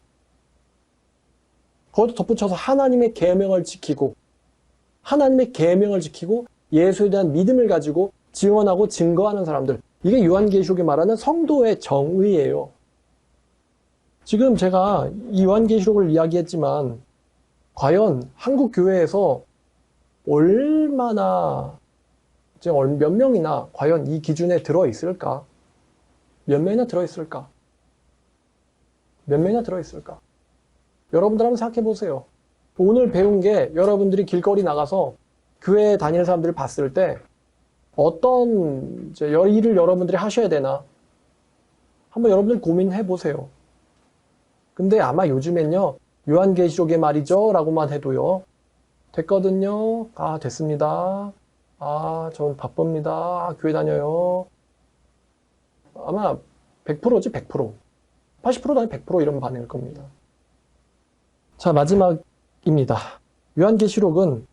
거기도 덧붙여서 하나님의 계명을 지키고 예수에 대한 믿음을 가지고 증언하고 증거하는 사람들. 이게 요한계시록이 말하는 성도의 정의예요. 지금 제가 이 요한계시록을 이야기했지만 과연 한국 교회에서 얼마나 몇 명이나 과연 이 기준에 들어있을까? 몇 명이나 들어있을까? 여러분들 한번 생각해 보세요. 오늘 배운 게 여러분들이 길거리 나가서 교회 다니는 사람들을 봤을 때 어떤 이제 일을 여러분들이 하셔야 되나 한번 여러분들 고민해 보세요. 근데 아마 요즘엔요, 요한계시록의 말이죠 라고만 해도요, 됐거든요. 아, 됐습니다. 아, 전 바쁩니다. 아, 교회 다녀요. 아마 100%지, 100%. 80%도 아니 100% 이런 반응일 겁니다. 자, 마지막입니다. 요한계시록은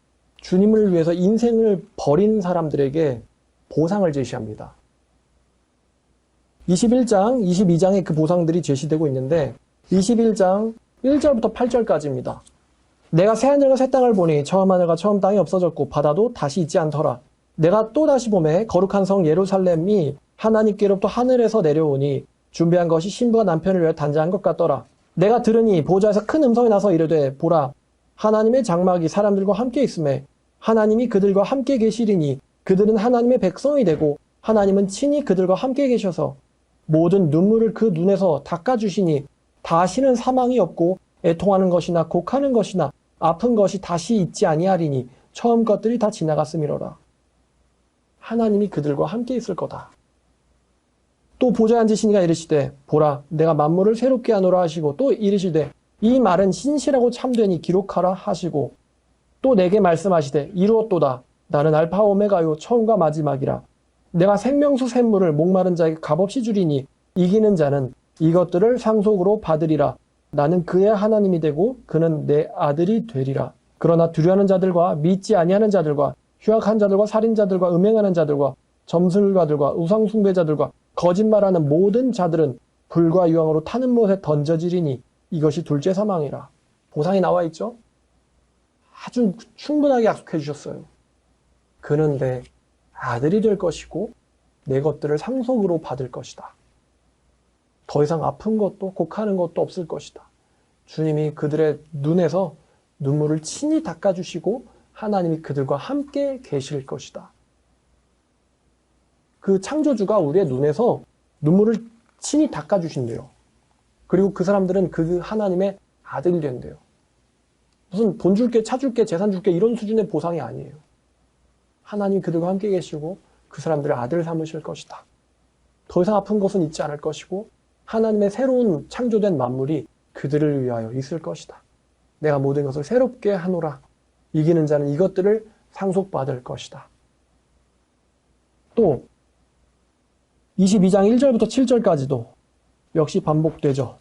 주님을 위해서 인생을 버린 사람들에게 보상을 제시합니다. 21장, 22장에 그 보상들이 제시되고 있는데 21장 1절부터 8절까지입니다. 내가 새하늘과 새 땅을 보니 처음 하늘과 처음 땅이 없어졌고 바다도 다시 있지 않더라. 내가 또 다시 보매 거룩한 성 예루살렘이 하나님께로부터 하늘에서 내려오니 준비한 것이 신부가 남편을 위하여 단장한 것 같더라. 내가 들으니 보좌에서 큰 음성이 나서 이르되 보라 하나님의 장막이 사람들과 함께 있음에 하나님이 그들과 함께 계시리니 그들은 하나님의 백성이 되고 하나님은 친히 그들과 함께 계셔서 모든 눈물을 그 눈에서 닦아주시니 다시는 사망이 없고 애통하는 것이나 곡하는 것이나 아픈 것이 다시 있지 아니하리니 처음 것들이 다 지나갔음이로라. 하나님이 그들과 함께 있을 거다. 또 보좌에 앉으시니가 이르시되 보라 내가 만물을 새롭게 하노라 하시고 또 이르시되 이 말은 신실하고 참되니 기록하라 하시고 또 내게 말씀하시되 이루었도다. 나는 알파 오메가요 처음과 마지막이라. 내가 생명수 샘물을 목마른 자에게 값없이 주리니 이기는 자는 이것들을 상속으로 받으리라. 나는 그의 하나님이 되고 그는 내 아들이 되리라. 그러나 두려워하는 자들과 믿지 아니하는 자들과 휴학한 자들과 살인자들과 음행하는 자들과 점술가들과 우상숭배자들과 거짓말하는 모든 자들은 불과 유황으로 타는 못에 던져지리니 이것이 둘째 사망이라. 보상이 나와 있죠? 아주 충분하게 약속해 주셨어요. 그는 내 아들이 될 것이고 내 것들을 상속으로 받을 것이다. 더 이상 아픈 것도 곡하는 것도 없을 것이다. 주님이 그들의 눈에서 눈물을 친히 닦아주시고 하나님이 그들과 함께 계실 것이다. 그 창조주가 우리의 눈에서 눈물을 친히 닦아주신대요. 그리고 그 사람들은 그 하나님의 아들이 된대요. 무슨 돈 줄게, 차 줄게, 재산 줄게 이런 수준의 보상이 아니에요. 하나님이 그들과 함께 계시고 그 사람들을 아들 삼으실 것이다. 더 이상 아픈 것은 있지 않을 것이고 하나님의 새로운 창조된 만물이 그들을 위하여 있을 것이다. 내가 모든 것을 새롭게 하노라. 이기는 자는 이것들을 상속받을 것이다. 또 22장 1절부터 7절까지도 역시 반복되죠.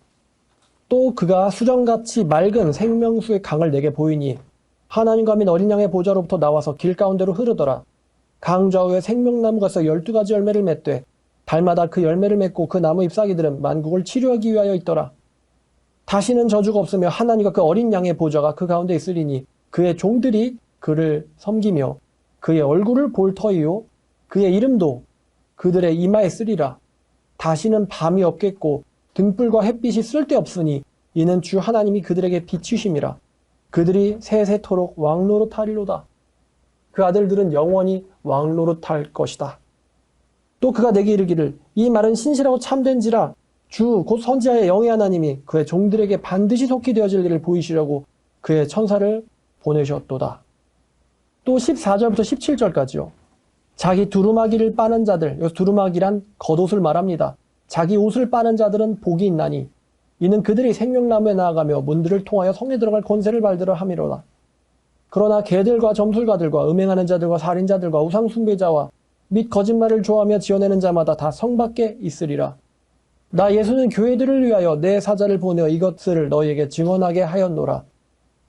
또 그가 수정같이 맑은 생명수의 강을 내게 보이니 하나님과 및 어린 양의 보좌로부터 나와서 길 가운데로 흐르더라. 강 좌우에 생명나무가 있어 12가지 열매를 맺되 달마다 그 열매를 맺고 그 나무 잎사귀들은 만국을 치료하기 위하여 있더라. 다시는 저주가 없으며 하나님과 그 어린 양의 보좌가 그 가운데 있으리니 그의 종들이 그를 섬기며 그의 얼굴을 볼 터이요 그의 이름도 그들의 이마에 쓰리라. 다시는 밤이 없겠고 등불과 햇빛이 쓸데없으니 이는 주 하나님이 그들에게 비추심이라. 그들이 세세토록 왕노릇하리로다. 그 아들들은 영원히 왕노릇할 것이다. 또 그가 내게 이르기를 이 말은 신실하고 참된지라. 주 곧 선지자의 영의 하나님이 그의 종들에게 반드시 속히 되어질 일을 보이시려고 그의 천사를 보내셨도다. 또 14절부터 17절까지요. 자기 두루마기를 빠는 자들, 여기서 두루마기란 겉옷을 말합니다. 자기 옷을 빠는 자들은 복이 있나니 이는 그들이 생명나무에 나아가며 문들을 통하여 성에 들어갈 권세를 받으려 함이로다. 그러나 개들과 점술가들과 음행하는 자들과 살인자들과 우상숭배자와 및 거짓말을 좋아하며 지어내는 자마다 다 성 밖에 있으리라. 나 예수는 교회들을 위하여 내 사자를 보내어 이것을 너희에게 증언하게 하였노라.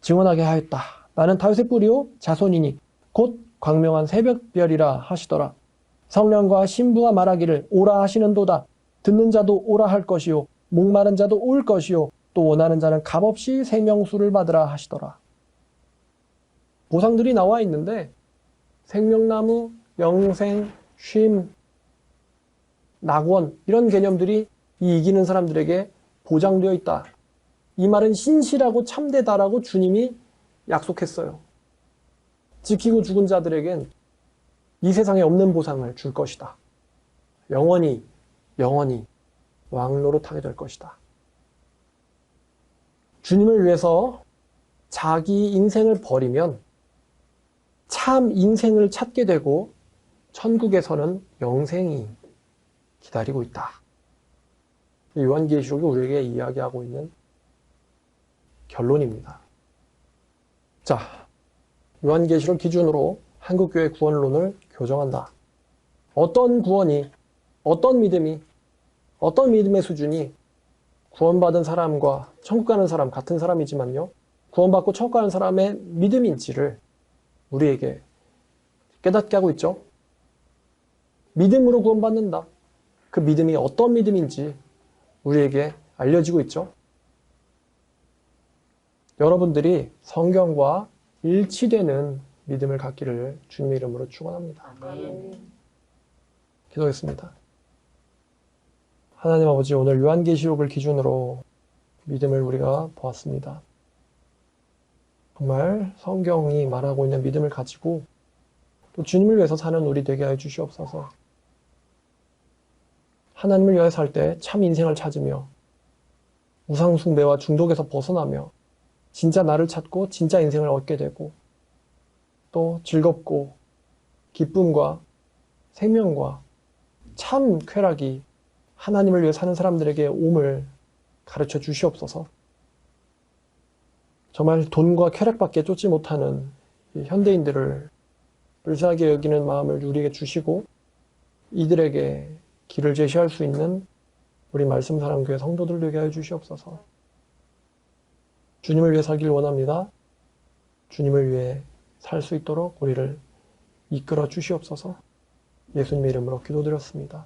증언하게 하였다. 나는 다윗의 뿌리요 자손이니 곧 광명한 새벽별이라 하시더라. 성령과 신부가 말하기를 오라 하시는도다. 듣는 자도 오라 할 것이요 목마른 자도 올 것이요 또 원하는 자는 값없이 생명수를 받으라 하시더라. 보상들이 나와 있는데 생명나무, 영생, 쉼, 낙원 이런 개념들이 이 이기는 사람들에게 보장되어 있다. 이 말은 신실하고 참되다라고 주님이 약속했어요. 지키고 죽은 자들에겐 이 세상에 없는 보상을 줄 것이다. 영원히 왕노릇하게 될 것이다. 주님을 위해서 자기 인생을 버리면 참 인생을 찾게 되고 천국에서는 영생이 기다리고 있다. 요한계시록이 우리에게 이야기하고 있는 결론입니다. 자, 요한계시록 기준으로 한국교회 구원론을 교정한다. 어떤 구원이, 어떤 믿음이, 어떤 믿음의 수준이 구원받은 사람과 천국 가는 사람 같은 사람이지만요, 구원받고 천국 가는 사람의 믿음인지를 우리에게 깨닫게 하고 있죠. 믿음으로 구원받는다. 그 믿음이 어떤 믿음인지 우리에게 알려지고 있죠. 여러분들이 성경과 일치되는 믿음을 갖기를 주님의 이름으로 축원합니다. 기도하겠습니다. 하나님 아버지, 오늘 요한계시록을 기준으로 믿음을 우리가 보았습니다. 정말 성경이 말하고 있는 믿음을 가지고 또 주님을 위해서 사는 우리 되게 하여 주시옵소서. 하나님을 위하여 살 때 참 인생을 찾으며 우상숭배와 중독에서 벗어나며 진짜 나를 찾고 진짜 인생을 얻게 되고 또 즐겁고 기쁨과 생명과 참 쾌락이 하나님을 위해 사는 사람들에게 옴을 가르쳐 주시옵소서. 정말 돈과 쾌락밖에 쫓지 못하는 현대인들을 불쌍하게 여기는 마음을 우리에게 주시고 이들에게 길을 제시할 수 있는 우리 말씀사랑교회 성도들 되게 하여 주시옵소서. 주님을 위해 살길 원합니다. 주님을 위해 살 수 있도록 우리를 이끌어 주시옵소서. 예수님의 이름으로 기도드렸습니다.